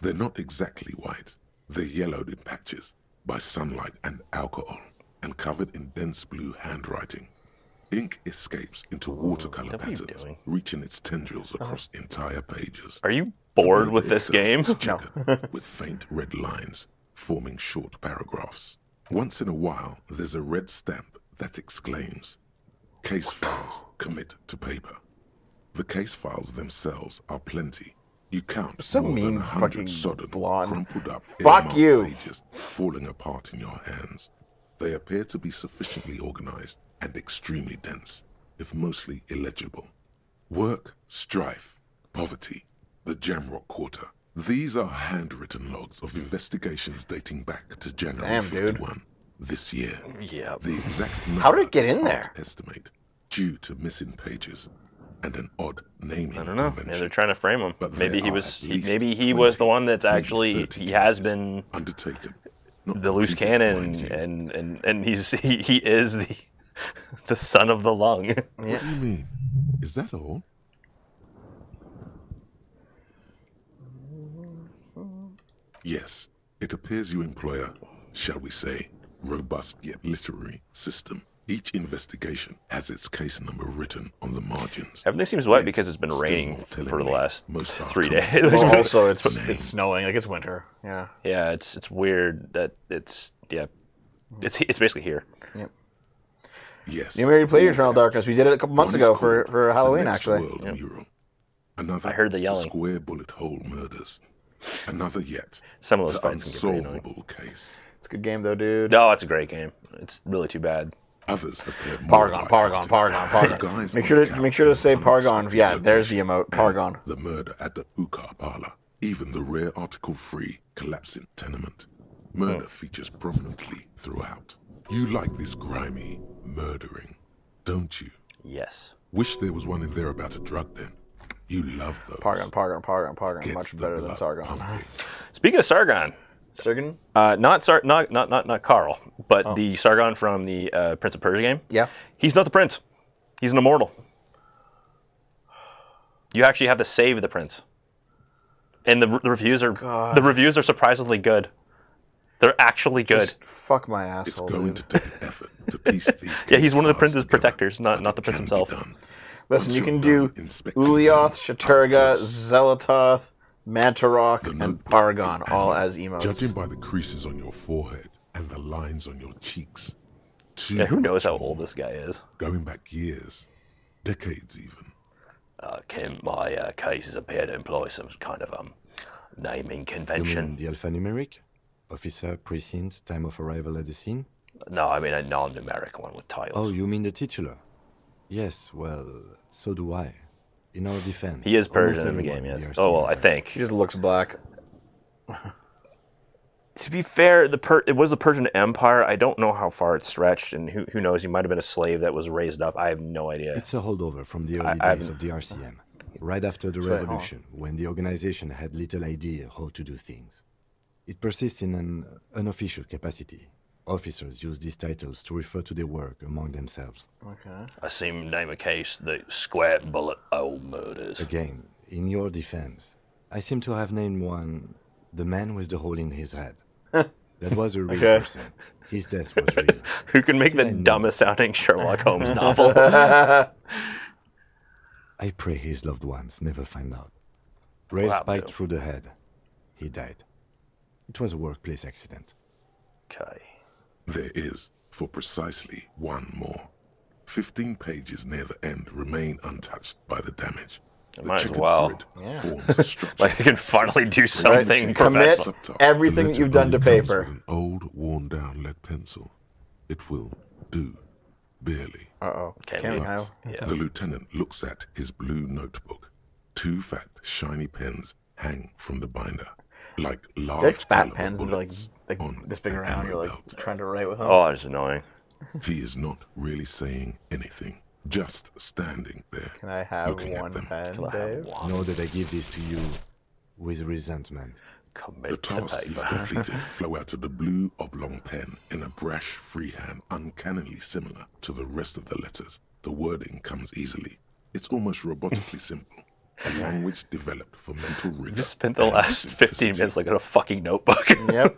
They're not exactly white. They're yellowed in patches by sunlight and alcohol, and covered in dense blue handwriting. Ink escapes into watercolor What are you patterns, doing? reaching its tendrils across entire pages. Are you bored The with word this game? itself is checkered with faint red lines, forming short paragraphs. Once in a while, there's a red stamp that exclaims, "Case files, commit to paper." The case files themselves are plenty. You count So more mean, than 100 fucking sodden, blonde. crumpled up, Fuck earmarked you. pages falling apart in your hands. They appear to be sufficiently organized and extremely dense, if mostly illegible. Work, strife, poverty, the Jamrock Quarter. These are handwritten logs of investigations dating back to January Damn, dude. 51, this year. Yeah. The exact How did it get number in is there? hard to estimate due to missing pages and an odd naming I don't know. convention. Maybe they're trying to frame him. But Maybe there he are was. at least Maybe he 20, was the one that's maybe actually. 30 He has cases been undertaken. Not the loose completed, cannon, mind you. and he is the son of the lung. What do you mean? Is that all? Yes, it appears you employ a, shall we say, robust yet literary system. Each investigation has its case number written on the margins. Everything seems wet Yet, because it's been still raining more telling for the me last most are 3 coming. days. Well, also, it's Name. snowing. Like, it's winter. Yeah. Yeah, it's weird that it's it's basically here. Yep. Yes. You already played Eternal Darkness. We did it a couple months One is ago called for Halloween, The Next actually. World Mural. Another, I heard the yelling. Square bullet hole murders. Another yet. Some of those The fights can get pretty annoying. unsolvable case. It's a good game, though, dude. No, it's a great game. It's really too bad. Others appear more Paragon, lighthearted. Paragon. Guys Make on sure the to couch make sure to say on Paragon. unexpected Yeah, there's the location. emote. Paragon. The murder at the hookah parlor. Even the rare article-free collapsing tenement. Murder features prominently throughout. You like this grimy murdering, don't you? Yes. Wish there was one in there about a drug den. You love those. Paragon. Gets Much the better than blood Sargon. pumping. Speaking of Sargon, Sargon? not Carl, but the Sargon from the Prince of Persia game. Yeah. He's not the prince. He's an immortal. You actually have to save the prince, and the reviews are surprisingly good. They're actually good. Just fuck my It's asshole, going dude. to take effort to piece these Yeah, he's one of the case prince's files together, protectors, not but the it prince can be himself. done. Listen, Once you can you're do done inspecting Ulioth, them up Shaturga, close, Zelatoth, Mantarok, the and notebook Paragon, is all ammo. as emotes. Judging by the creases on your forehead and the lines on your cheeks. Too Yeah, who knows how much old more. this guy is? Going back years, decades even. Can my cases appear to employ some kind of naming You mean convention? the alphanumeric? Officer, precinct, time of arrival at the scene? No, I mean a non-numeric one with titles. Oh, you mean the titular? Yes, well, so do I. In our defense. He is almost Persian in the everyone game, in yes. the Oh, well, RCM. I think. He just looks black. To be fair, it was the Persian Empire. I don't know how far it stretched, and who knows? He might have been a slave that was raised up. I have no idea. It's a holdover from the early I days of the RCM, right after the right, revolution, when the organization had little idea how to do things. It persists in an unofficial capacity. Officers use these titles to refer to their work among themselves. Okay. I seem to name a case the Square Bullet Hole Murders. Again, in your defense, I seem to have named one the man with the hole in his head. That was a real Okay. person. His death was real. Who can make Still the I know. dumbest sounding Sherlock Holmes novel? I pray his loved ones never find out. Rail Wow, spiked Bill. through the head. He died. It was a workplace accident. Okay. There is, for precisely one more. 15 pages near the end remain untouched by the damage. The Might as checkered well. grid forms a structure. Like I can finally do something Commit professional. Subtop. everything The that you've letter done to only comes paper. with an old, worn-down lead pencil. It will do, barely. Uh-oh. Can Can't we? have. Yeah. The lieutenant looks at his blue notebook. 2 fat, shiny pens hang from the binder, like large Like fat caliber pens and like bullets on this big an around. ammo You're like belt. trying to write with them. Oh, it's annoying. He is not really saying anything, just standing there. Can I have looking at one them. pen, Can I have Dave? one? Know that I give this to you with resentment. The Commit to tasks you've paper. completed flow out of the blue oblong pen in a brash freehand uncannily similar to the rest of the letters. The wording comes easily. It's almost robotically simple. A language developed for mental rigor. Just spent the and last 15 simplicity. minutes looking at a fucking notebook. Yep.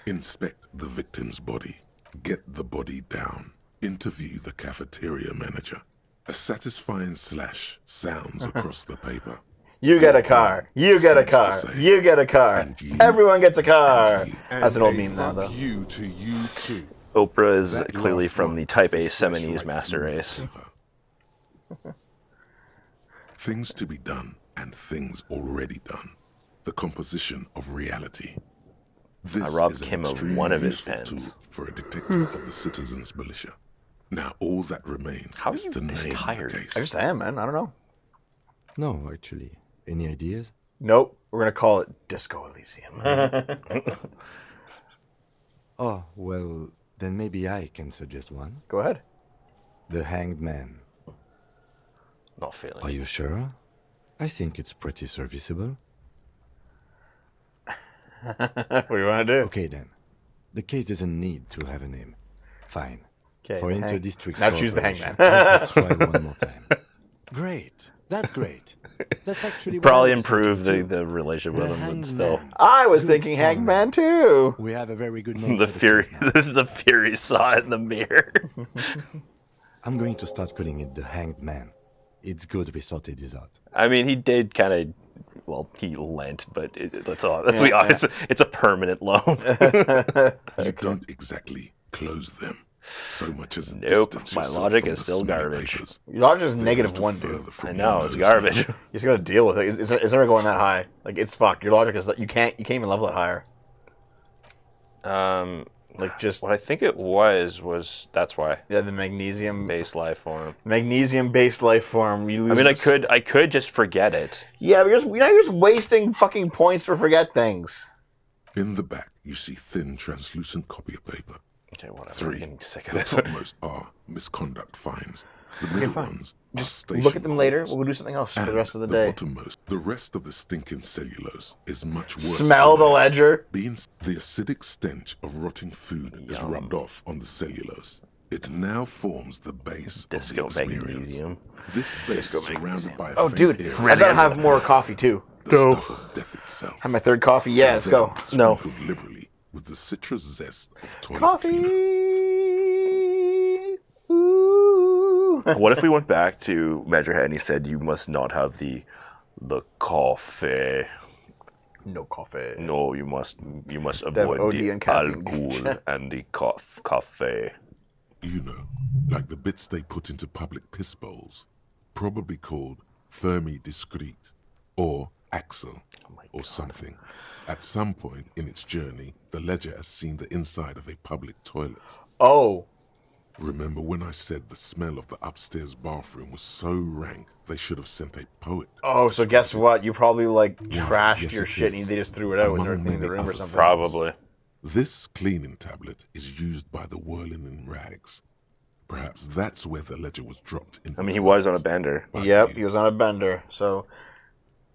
Inspect the victim's body. Get the body down. Interview the cafeteria manager. A satisfying slash sounds across the paper. You get a car. You get a Seems to car. say, You get a car. and you, Everyone gets a car. and you. That's an old And a meme now, though. fuck you to you too. Oprah is That clearly last from one the Type A It's a slash Seminese right master through the race. paper. Things to be done and things already done. The composition of reality. This robbed is an Kim of extremely one of his useful pens. tool for a detective of the citizens' militia. Now all that remains How are is you to this name tired? the case. I just am, man. I don't know. No, actually. Any ideas? Nope. We're going to call it Disco Elysium. Oh, well, then maybe I can suggest one. Go ahead. The Hanged Man. Not feeling Are it. you sure? I think it's pretty serviceable. What do you want to do? Okay then. The case doesn't need to have a name. Fine. Okay, For the inter-district now choose the cooperation, hangman. let's try one more time. Great. That's great. That's actually what Probably I was improve thinking, the relationship with The him, but hangman. still. I was Good thinking strong hangman too. We have a very good name The for Fury, case now. the Fury saw it in the mirror. I'm going to start calling it the Hanged Man. It's good we sorted this out. I mean, he did kind of. Well, he lent, but that's all. That's Yeah, it's a permanent loan. You don't exactly close them so much as Nope, distance my yourself logic from is the still smelly garbage. papers. Your logic is They negative go one, further dude. from I your know it's nose garbage. now. You just gotta deal with it. It's never going that high. Like it's fucked. Your logic is that you can't even level it higher. Like just What I think it was that's why yeah, the magnesium base life form. based life form. You lose. I mean, I could just forget it. Yeah, but you're just wasting fucking points to forget things. In the back, you see thin, translucent copier paper. Okay, whatever. I'm 3. getting sick of The this. topmost are misconduct fines. The middle fine. ones Just are look at them later. station We'll do something else for codes. the rest of the And day. bottommost, the rest of the stinking cellulose is much worse. Smell than the that. ledger. The acidic stench of rotting food is rubbed off on the cellulose. It now forms the base of the Disco experience. magnesium. This base is surrounded by a Oh, faint dude, area I gotta have more coffee too. the stuff of death itself. Have my third coffee. Yeah, let's go. No. Sprinkled liberally with the citrus zest of toilet Coffee. cleaner. Ooh. What if we went back to Measurehead and he said you must not have the coffee? No coffee. No, you must avoid OD the and caffeine. alcohol and the coffee. You know, like the bits they put into public piss bowls, probably called Fermi Discrete or Axel or something. At some point in its journey, the ledger has seen the inside of a public toilet. Oh. Remember when I said the smell of the upstairs bathroom was so rank they should have sent a poet? Oh, so guess what? You probably like Yeah, trashed yes, your it shit is. and they just threw it out when they were Among cleaning the many room or other something. Probably. This cleaning tablet is used by the whirling in rags. Perhaps that's where the ledger was dropped in. I mean, he was on a bender. Yep, he was on a bender, so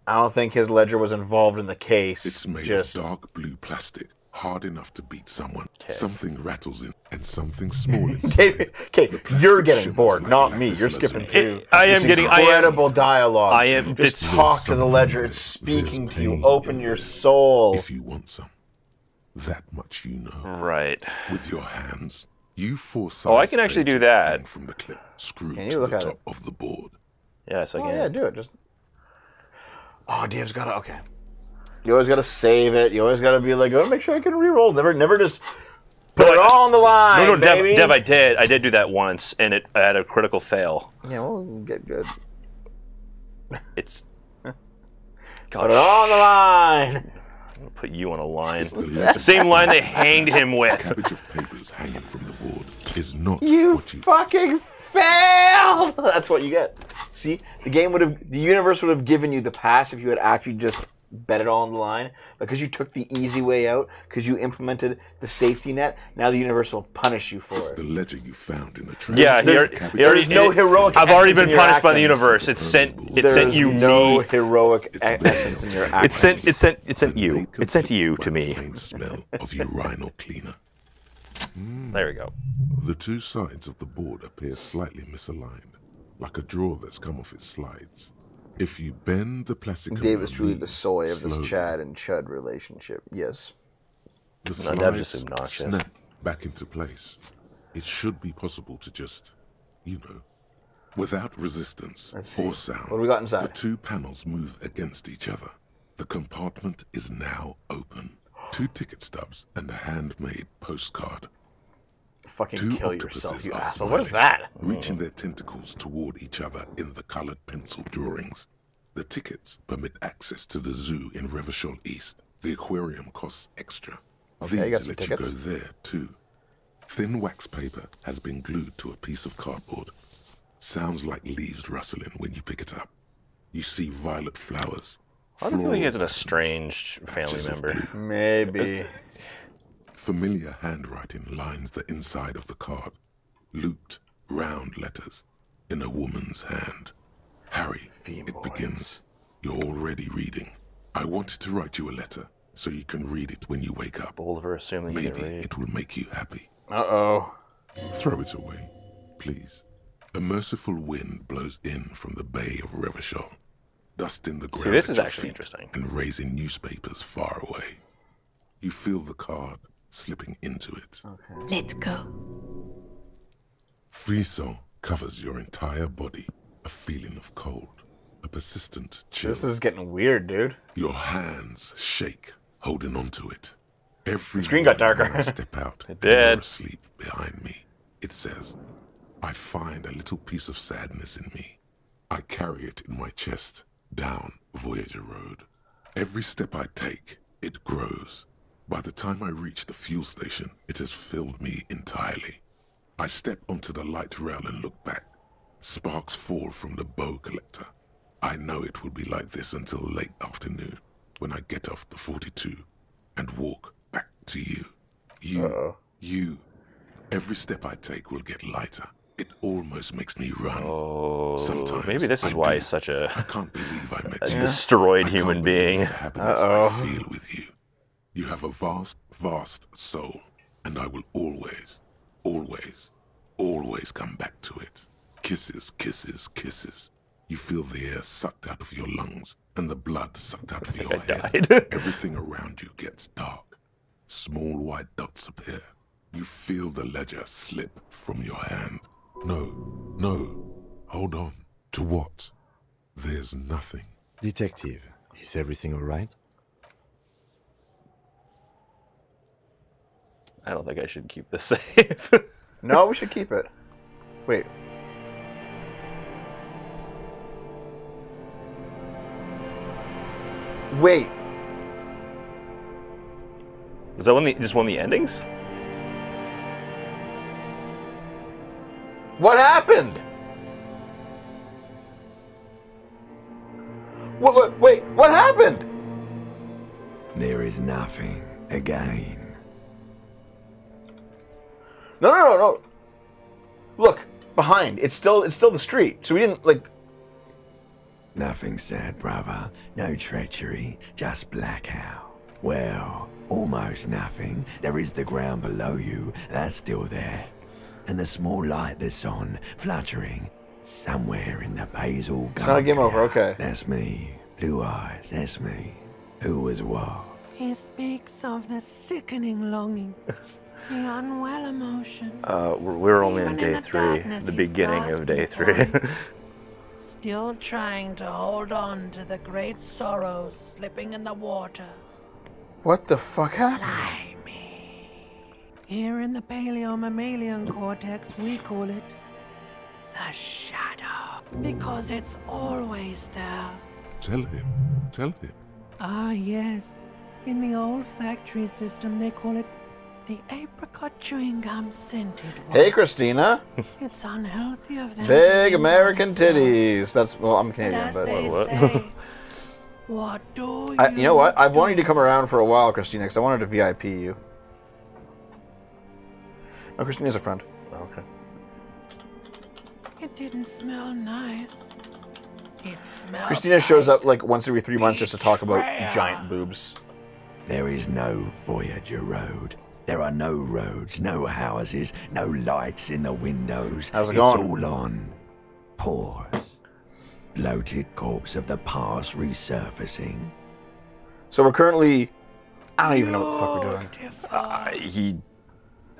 I don't think his ledger was involved in the case. It's made just of dark blue plastic, hard enough to beat someone. Something rattles in, and something small inside. David, okay, you're getting shimmers bored, like not me. lapis You're skipping lazuli. through. I am this getting- incredible dialogue. I am- Just it's- talk to the There's ledger. something It's there. speaking There's to you. pain Open in your there. soul. If you want some, that much you know. Right. With your hands, you force. Oh, I can actually do that. From the clip, screwed Can you to look the at top it? of the board. Yes, I Oh can. yeah, do it. Just Dave's gotta okay. You always gotta save it. You always gotta be like, oh, make sure I can re-roll. Never just put it all on the line, No, baby. Dev, I did do that once, and I had a critical fail. Yeah, well, get good. It's. Put God, it all on the line. put you on a line. The The same line they hanged him with. cabbage of papers hanging from the board is not You what you. fucking failed. That's what you get. See, the universe would have given you the pass if you had actually just bet it all on the line. Because you took the easy way out, because you implemented the safety net. Now the universe will punish you for it. The ledger you found in the trash. Yeah, he already. There's no heroic I've already essence in been your punished by the actions. universe. It sent There's you no me. heroic essence in your actions. It sent you. It sent you to me. Faint smell of urinal cleaner. There we go. The two sides of the board appear slightly misaligned, like a drawer that's come off its slides. If you bend the plastic, Dave is around truly these the soy of this slowly, Chad and Chud relationship. Yes. the No, Dev's just slides obnoxious. snap back into place. It should be possible to just, without resistance Let's see. or sound. What do we got inside? The two panels move against each other. The compartment is now open. 2 ticket stubs and a handmade postcard. Fucking Two kill octopuses yourself, you are asshole. What is smiling, that? reaching their tentacles toward each other in the colored pencil drawings. The tickets permit access to the zoo in Revachol East. The aquarium costs extra. Okay, I got These some let tickets. you go there too. Thin wax paper has been glued to a piece of cardboard. Sounds like leaves rustling when you pick it up. You see violet flowers. I don't feel like he has an floral estranged family patches of member. blue. Maybe. Familiar handwriting lines the inside of the card. Looped, round letters in a woman's hand. Harry, it begins. You're already reading. I wanted to write you a letter so you can read it when you wake up. Bold of her assuming you Maybe can read. it will make you happy. Uh-oh. Throw it away, please. A merciful wind blows in from the Bay of Revachol, dusting the ground this is at your actually feet interesting. and raising newspapers far away. You feel the card slipping into it. Okay. Let's go. Frisson covers your entire body, a feeling of cold, a persistent chill. This is getting weird, dude. Your hands shake, holding onto it. Every The screen got morning darker. when I step out, It and you're did. asleep behind me. It says, I find a little piece of sadness in me. I carry it in my chest, down Voyager Road. Every step I take, it grows. By the time I reach the fuel station, it has filled me entirely. I step onto the light rail and look back. Sparks fall from the bow collector. I know it will be like this until late afternoon, when I get off the 42 and walk back to you. You. Every step I take will get lighter. It almost makes me run. Oh, Sometimes maybe this is I why do. he's such a I can't believe I met a you. destroyed I can't human believe being. the happiness I feel with you. You have a vast, vast soul, and I will always, always, always come back to it. Kisses, kisses, kisses. You feel the air sucked out of your lungs and the blood sucked out of your head. Everything around you gets dark. Small white dots appear. You feel the ledger slip from your hand. No. Hold on. To what? There's nothing. Detective, is everything all right? I don't think I should keep this safe. No, we should keep it. Wait. Wait. Is that just one of the endings? What happened? Wait, what happened? There is nothing again. No. Look, behind. It's still the street. So we didn't like. Nothing sad, brother. No treachery, just blackout. Well, almost nothing. There is the ground below you. That's still there. And the small light that's on, fluttering, somewhere in the basil It's not a game over, okay. That's me. Blue eyes, that's me. Who was what? He speaks of the sickening longing, the unwell emotion. We're only on Even in day the 3, darkness the he's beginning of day grasping 3. for Still trying to hold on to the great sorrows slipping in the water. What the fuck happened? Here in the paleo-mammalian cortex, we call it the shadow. Because it's always there. Tell him. Ah, yes. In the olfactory system, they call it the apricot chewing gum scented one. Hey, Christina. It's unhealthy of them. Big American titties. That's well, I'm Canadian, As but they what? say, what do You know what? I've wanted you to come around for a while, Christina, because I wanted to VIP you. No, Christina's a friend. Okay. It didn't smell nice. It smelled Christina shows up like once every 3 months just to talk about giant boobs. There is no Voyager Road. There are no roads, no houses, no lights in the windows. How's it It's going? all on pause. Bloated corpse of the past resurfacing. So we're currently... I don't even know what the fuck we're doing.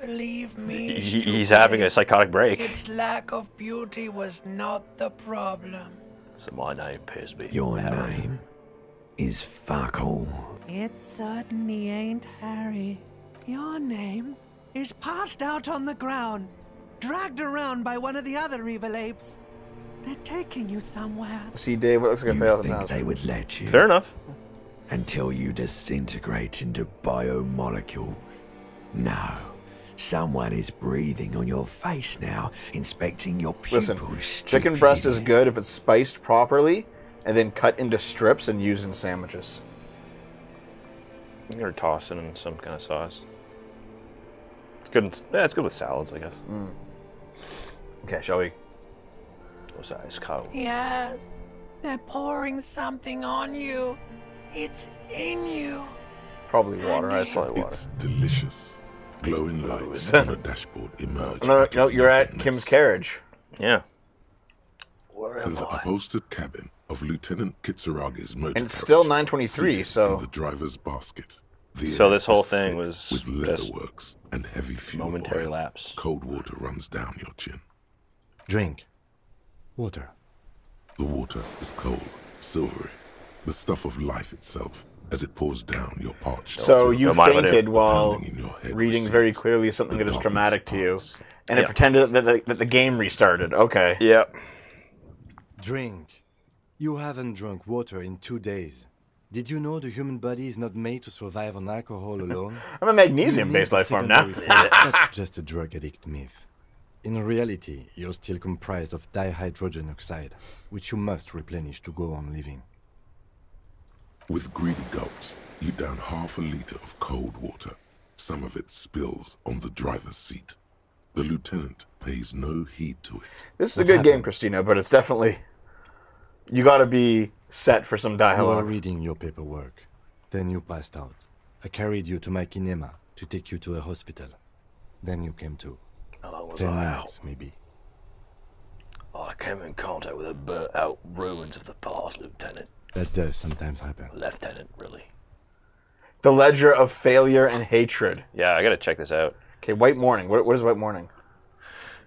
Believe me, He's having a psychotic break. its lack of beauty was not the problem. So my name appears me. Your name is fuck all. It certainly ain't Harry. Your name is passed out on the ground, dragged around by one of the other evil apes. They're taking you somewhere. See, Dave, what looks like a fail at the Think house. they would let you? Fair enough. Until you disintegrate into biomolecule. No. Someone is breathing on your face now, inspecting your pupils. Listen, chicken breast is good if it's spiced properly and then cut into strips and used in sandwiches. Or toss it in some kind of sauce. It's good. Yeah, it's good with salads, I guess. Okay, shall we? Those eyes, cow. Yes, They're pouring something on you. It's in you. Probably water. I saw water. It's delicious. Glowing lights on a dashboard emerge. No, you're at Kim's carriage. Yeah. In the upholstered cabin of Lieutenant Kitsuragi's motor And it's still carriage, 9:23, seated so... in the driver's basket. The So air this whole is thing thick was with just leatherworks and heavy fuel momentary oil. lapse. Cold water runs down your chin. Drink. Water. The water is cold, silvery, the stuff of life itself, as it pours down your parched. So you Don't mind what fainted it- while pounding in your head reading recedes very clearly something the that is darkness traumatic to you, parts. and it Yeah. pretended that the game restarted. Okay. Yep. Drink. You haven't drunk water in 2 days. Did you know the human body is not made to survive on alcohol alone? I'm a magnesium-based You need life form now. secondary food. That's just a drug addict myth. In reality, you're still comprised of dihydrogen oxide, which you must replenish to go on living. With greedy gulps, you down half a liter of cold water. Some of it spills on the driver's seat. The lieutenant pays no heed to it. This is a good game, Christina, but it's definitely... You gotta be set for some You were dialogue. reading your paperwork. Then you passed out. I carried you to my kinema to take you to a hospital. Then you came to. How long was 10 I minutes, maybe. I came in contact with the burnt-out ruins of the past, Lieutenant. That does sometimes happen. Lieutenant, really. The Ledger of Failure and Hatred. Yeah, I gotta check this out. Okay, White Morning. What is White Morning?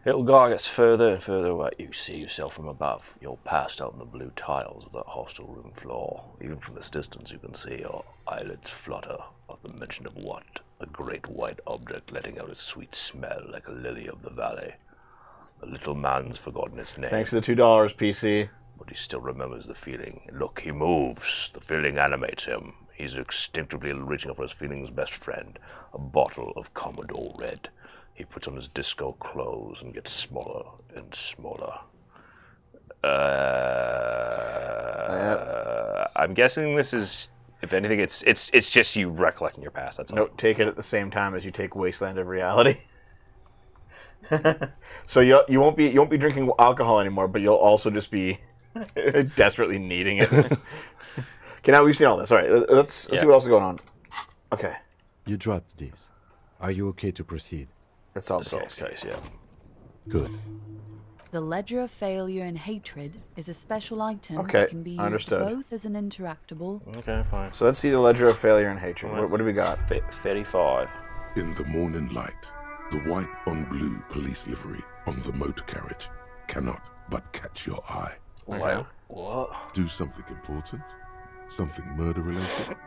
Little guy gets further and further away. You see yourself from above. You're passed out on the blue tiles of that hostel room floor. Even from this distance, you can see your eyelids flutter at the mention of what? A great white object letting out a sweet smell like a lily of the valley. The little man's forgotten its name. Thanks for the $2, PC. But he still remembers the feeling. Look, he moves. The feeling animates him. He's instinctively reaching out for his feeling's best friend, a bottle of Commodore Red. He puts on his disco clothes and gets smaller and smaller. I'm guessing this is, if anything, it's just you recollecting your past. That's all. No, take it at the same time as you take Wasteland of Reality. So you won't be drinking alcohol anymore, but you'll also just be desperately needing it. Okay, now we've seen all this. All right, let's see what else is going on. Okay. You dropped these. Are you okay to proceed? That's all the case. Yeah. Good. The Ledger of Failure and Hatred is a special item Okay, that can be used understood. both as an interactable. Okay, fine. So let's see the Ledger of Failure and Hatred. What do we got? 35. In the morning light, the white on blue police livery on the motor carriage cannot but catch your eye. Okay. What? Do something important? Something murder related?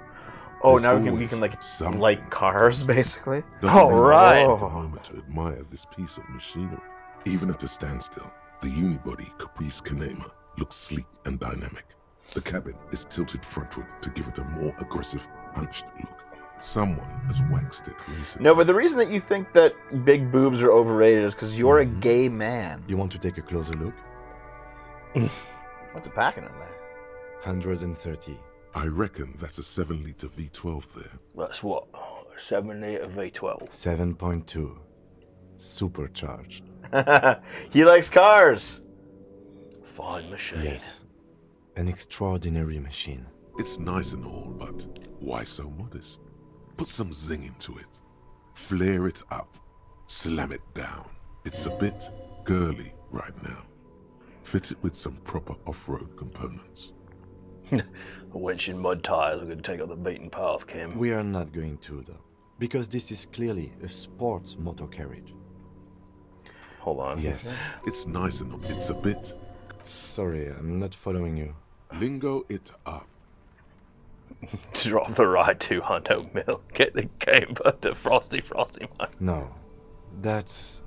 Oh, There's now we always can like something. light cars, basically. Doesn't All take right. a moment to admire this piece of machinery. Even at a standstill, the unibody Caprice Kanema looks sleek and dynamic. The cabin is tilted frontward to give it a more aggressive, hunched look. Someone has waxed it recently. No, but the reason that you think that big boobs are overrated is because you're a gay man. You want to take a closer look? What's it packing in there? 130. I reckon that's a 7-liter V12 there. That's what? 7-liter V12. 7.2. Supercharged. He likes cars. Fine machine. Yes. An extraordinary machine. It's nice and all, but why so modest? Put some zing into it. Flare it up. Slam it down. It's a bit girly right now. Fit it with some proper off-road components. A wench in mud tires, we're going to take up the beaten path, Kim. We are not going to, though. Because this is clearly a sports motor carriage. Hold on. Yes. It's nice and it's a bit... Sorry, I'm not following you. Lingo it up. Drop the ride to Hunto Mill. Get the game back to Frosty man. No. That's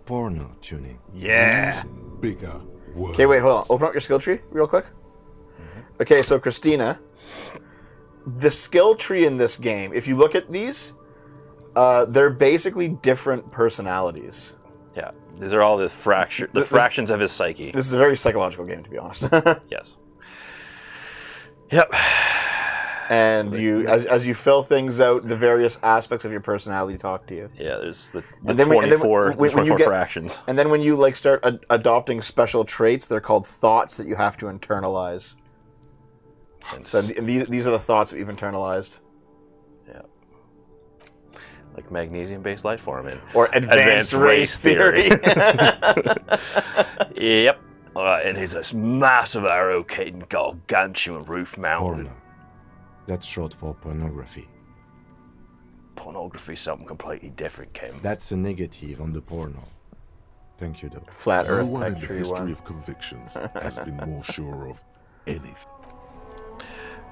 porno tuning. Yeah. Bigger words. Okay, wait, hold on. Open up your skill tree real quick. Okay, so Christina, the skill tree in this game, if you look at these, they're basically different personalities. Yeah, these are all the fractions of his psyche. This is a very psychological game, to be honest. Yes. Yep. And you, as you fill things out, the various aspects of your personality talk to you. Yeah, there's the And then 24 when you get fractions. And then when you like start adopting special traits, they're called thoughts that you have to internalize. So these are the thoughts that we've internalized. Yeah. Like magnesium-based life form and or advanced race theory. Yep. And he's this massive arrow-cating gargantuan roof mountain. Porno. That's short for pornography. Pornography is something completely different, Kim. That's a negative on the porno. Thank you, though. Flat No Earth one in Tech the Tree history 1. of convictions has been more sure of anything.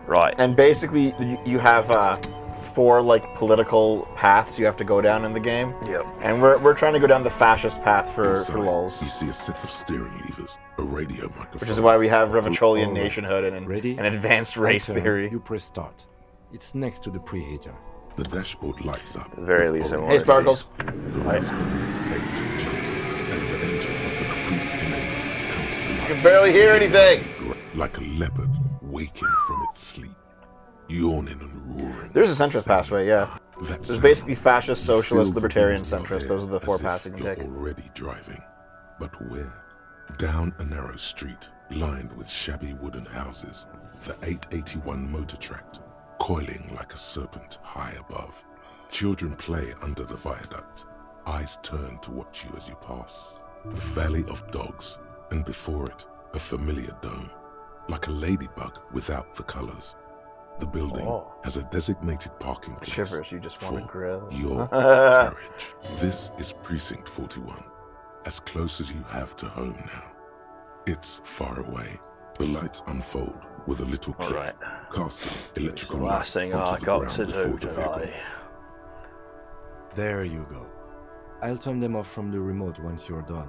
Right. And basically, you have 4 like political paths you have to go down in the game. Yep. And we're trying to go down the fascist path for Inside, lulz. You see a set of steering levers, a radio microphone. Which is why we have Revitrolian Alright. nationhood and Ready? an advanced race Item, theory. You press start. It's next to the preheater. The dashboard lights up. At the very least, I want Hey, to Sparkles. The rise per minute gauge jumps, and the engine of the Caprice Canadian comes to life. I can barely hear anything. Like a leopard waking from its sleep, yawning and roaring. There's a centrist pathway, yeah. That There's sound, basically fascist, you socialist, feel the libertarian, wind in your centrist. head Those are the 4 as if paths you can you're take. already driving, but where? Down a narrow street lined with shabby wooden houses, the 881 motor tract coiling like a serpent high above. Children play under the viaduct, eyes turn to watch you as you pass. The Valley of Dogs, and before it, a familiar dome, like a ladybug without the colors. The building has a designated parking place Shivers, you just want to for grill. your carriage. This is Precinct 41, as close as you have to home now. It's far away. The lights unfold with a little click, Alright. casting electrical The last light thing onto I the got ground to before do the vehicle. today. There you go. I'll turn them off from the remote once you're done.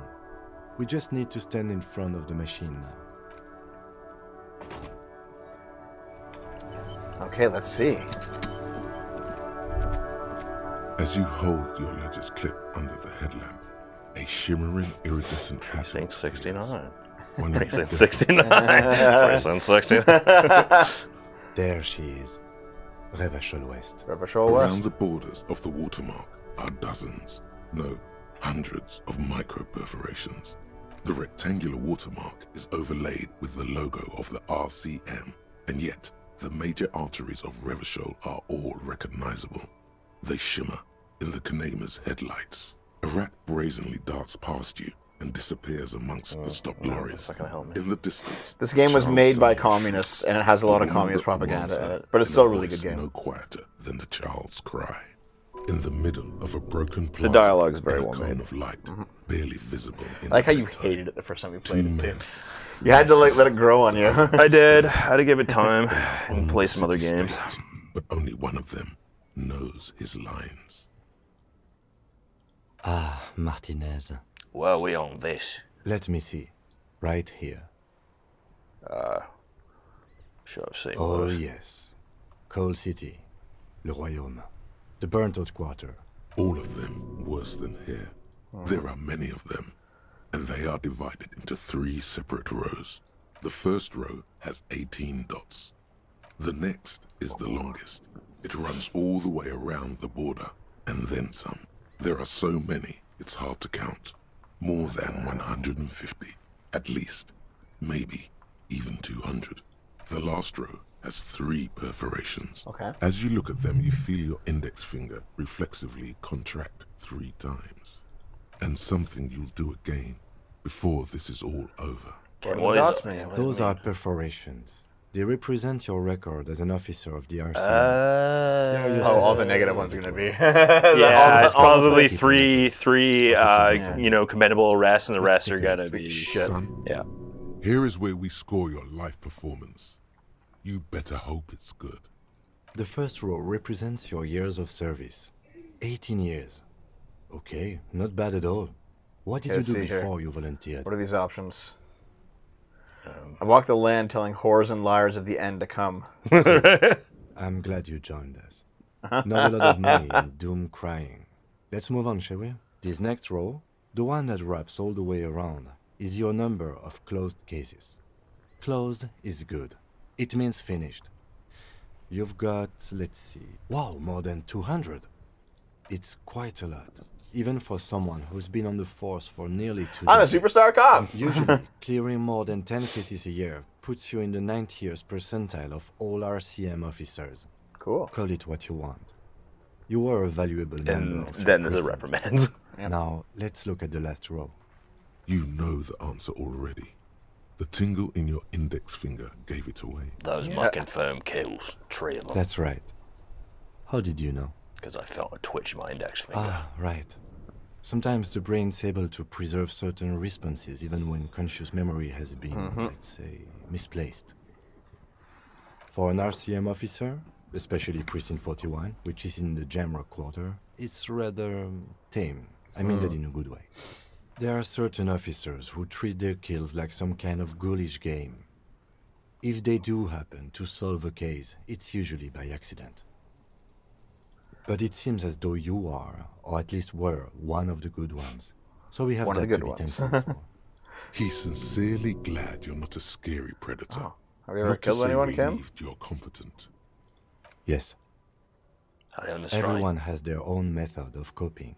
We just need to stand in front of the machine now. Okay, let's see. As you hold your ledger's clip under the headlamp, a shimmering iridescent pattern Precinct 69. One of Precinct the 69. Precinct 69. There she is. Revachol West. Revitrol Around West. the borders of the watermark are dozens, no, hundreds of micro perforations. The rectangular watermark is overlaid with the logo of the RCM, and yet the major arteries of Revachol are all recognizable. They shimmer in the Kanema's headlights. A rat brazenly darts past you and disappears amongst the stopped lorries. That's not gonna help me. In the distance, This game was Charles made by Sumner communists, shoots, and it has a lot the of communist woman propaganda in answer it. But it's in still a a really voice good no game. quieter than the child's cry. In the middle of a broken The plaza, dialogue is very in a well cone made. of light, barely visible. I like how you daytime. hated it the first time you Two played it, men. too. You had to like let it grow on you. I did. I had to give it time on and the play some other city games. stage, but only one of them knows his lines. Ah, Martinez. Where are we on this? Let me see. Right here. Should have seen Oh, those. yes. Coal City. Le Royaume. The burnt-out quarter. All of them worse than here. There are many of them, and they are divided into 3 separate rows. The first row has 18 dots. The next is the longest. It runs all the way around the border, and then some. There are so many, it's hard to count. More than 150, at least. Maybe even 200. The last row has 3 perforations. Okay. As you look at them, you feel your index finger reflexively contract 3 times. And something you'll do again before this is all over. What do What the is dots it? mean? Those are perforations. They represent your record as an officer of the RCM. Oh, all the negative ones are going to be. Yeah, it's all the- probably three, commendable arrests, and the rest are gonna be Shit. Son, Yeah. here is where we score your life performance. You better hope it's good. The first row represents your years of service. 18 years. Okay, not bad at all. What did Okay, you let's do see here. before you volunteered? What are these options? I walk the land telling whores and liars of the end to come. I'm glad you joined us. Not a lot of money and doom crying. Let's move on, shall we? This next row, the one that wraps all the way around, is your number of closed cases. Closed is good. It means finished. You've got, let's see, wow, more than 200. It's quite a lot, even for someone who's been on the force for nearly 2 I'm a decades. superstar cop. Usually, clearing more than 10 cases a year puts you in the 90th percentile of all RCM officers. Cool. Call it what you want. You are a valuable member And of your then there's a precinct. reprimand. Now, let's look at the last row. You know the answer already. The tingle in your index finger gave it away. Those my confirmed kills. 3 of them. That's right. How did you know? Because I felt a twitch in my index finger. Ah, right. Sometimes the brain's able to preserve certain responses even when conscious memory has been, let's say, misplaced. For an RCM officer, especially Precinct 41, which is in the Jamrock Quarter, it's rather tame. I mean that in a good way. There are certain officers who treat their kills like some kind of ghoulish game. If they do happen to solve a case, it's usually by accident. But it seems as though you are, or at least were, one of the good ones. So we have One of that the to good be ones. thankful for. He's sincerely glad you're not a scary predator. Oh. Have you ever Not to killed say anyone, Kim? relieved you're competent. Yes. Everyone has their own method of coping.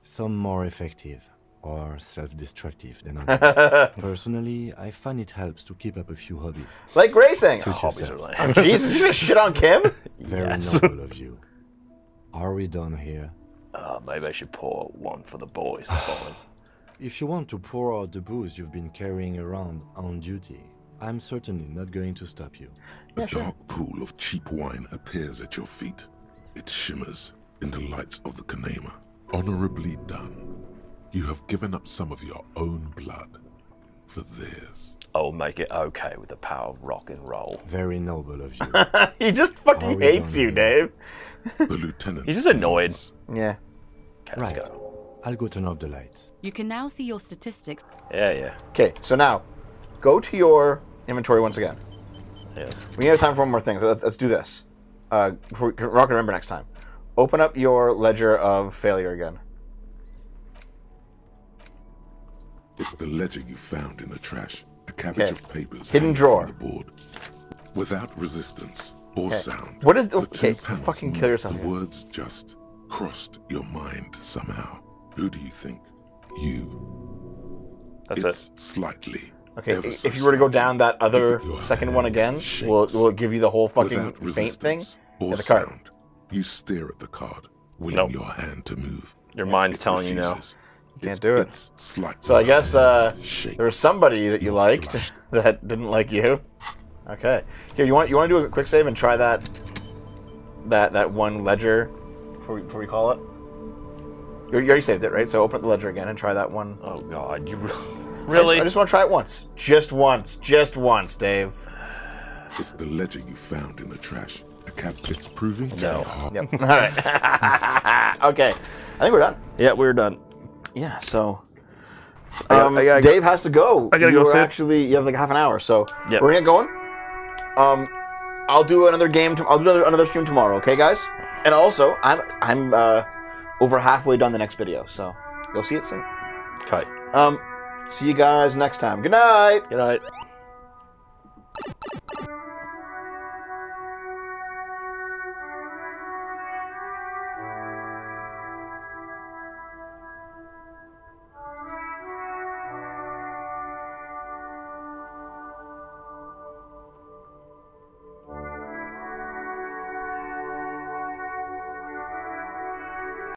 Some more effective or self-destructive than others. Personally, I find it helps to keep up a few hobbies. Like racing. Suit Hobbies yourself. are lame. Oh, Jesus, you just shit on Kim? Very Yes. noble of you. Are we done here? Maybe I should pour one for the boys. The following. If you want to pour out the booze you've been carrying around on duty, I'm certainly not going to stop you. A dark pool of cheap wine appears at your feet. It shimmers in the lights of the Kanema. Honorably done. You have given up some of your own blood for theirs. I'll make it okay with the power of rock and roll. Very noble of you. He just fucking hates you, Dave. The lieutenant. He's just annoyed. Yeah. Okay, Right. let's go. I'll go turn off the lights. You can now see your statistics. Yeah. Okay, so now, go to your inventory once again. Yeah. We have time for one more thing, so let's do this. Before we're not gonna remember next time. Open up your ledger of failure again. It's the ledger you found in the trash. A cabbage of papers. Hidden hanging drawer. from the board. Without resistance or sound. What is... the Okay, two panels fucking moved. kill yourself The here. words just crossed your mind somehow. Who do you think? You. That's it's it. Slightly. Okay, ever so if you were to go slightly. down that other If your second one hand again, shakes. will it give you the whole fucking Without faint thing? resistance Yeah, or the card. sound, you stare at the card, willing Nope. your hand to move. Your mind's It telling you no. refuses. You can't do it. It's slightly So I guess shake. there was somebody that you liked flushed. that didn't like you. Okay. Here, you want to do a quick save and try that one ledger before we call it. You already saved it, right? So open up the ledger again and try that one. Oh God, you really? I just want to try it once. Just once, Dave. It's the ledger you found in the trash. A cab. It's proving to No. be hard. Yep. All right. Okay. I think we're done. Yeah, we're done. Yeah. So. I gotta Dave has to go. I gotta go sit. Actually, you have like half an hour, so Yep. we're gonna get going. I'll do another game. I'll do another stream tomorrow. Okay, guys. And also, I'm over halfway done the next video, so you'll see it soon. Okay. See you guys next time. Good night. Good night.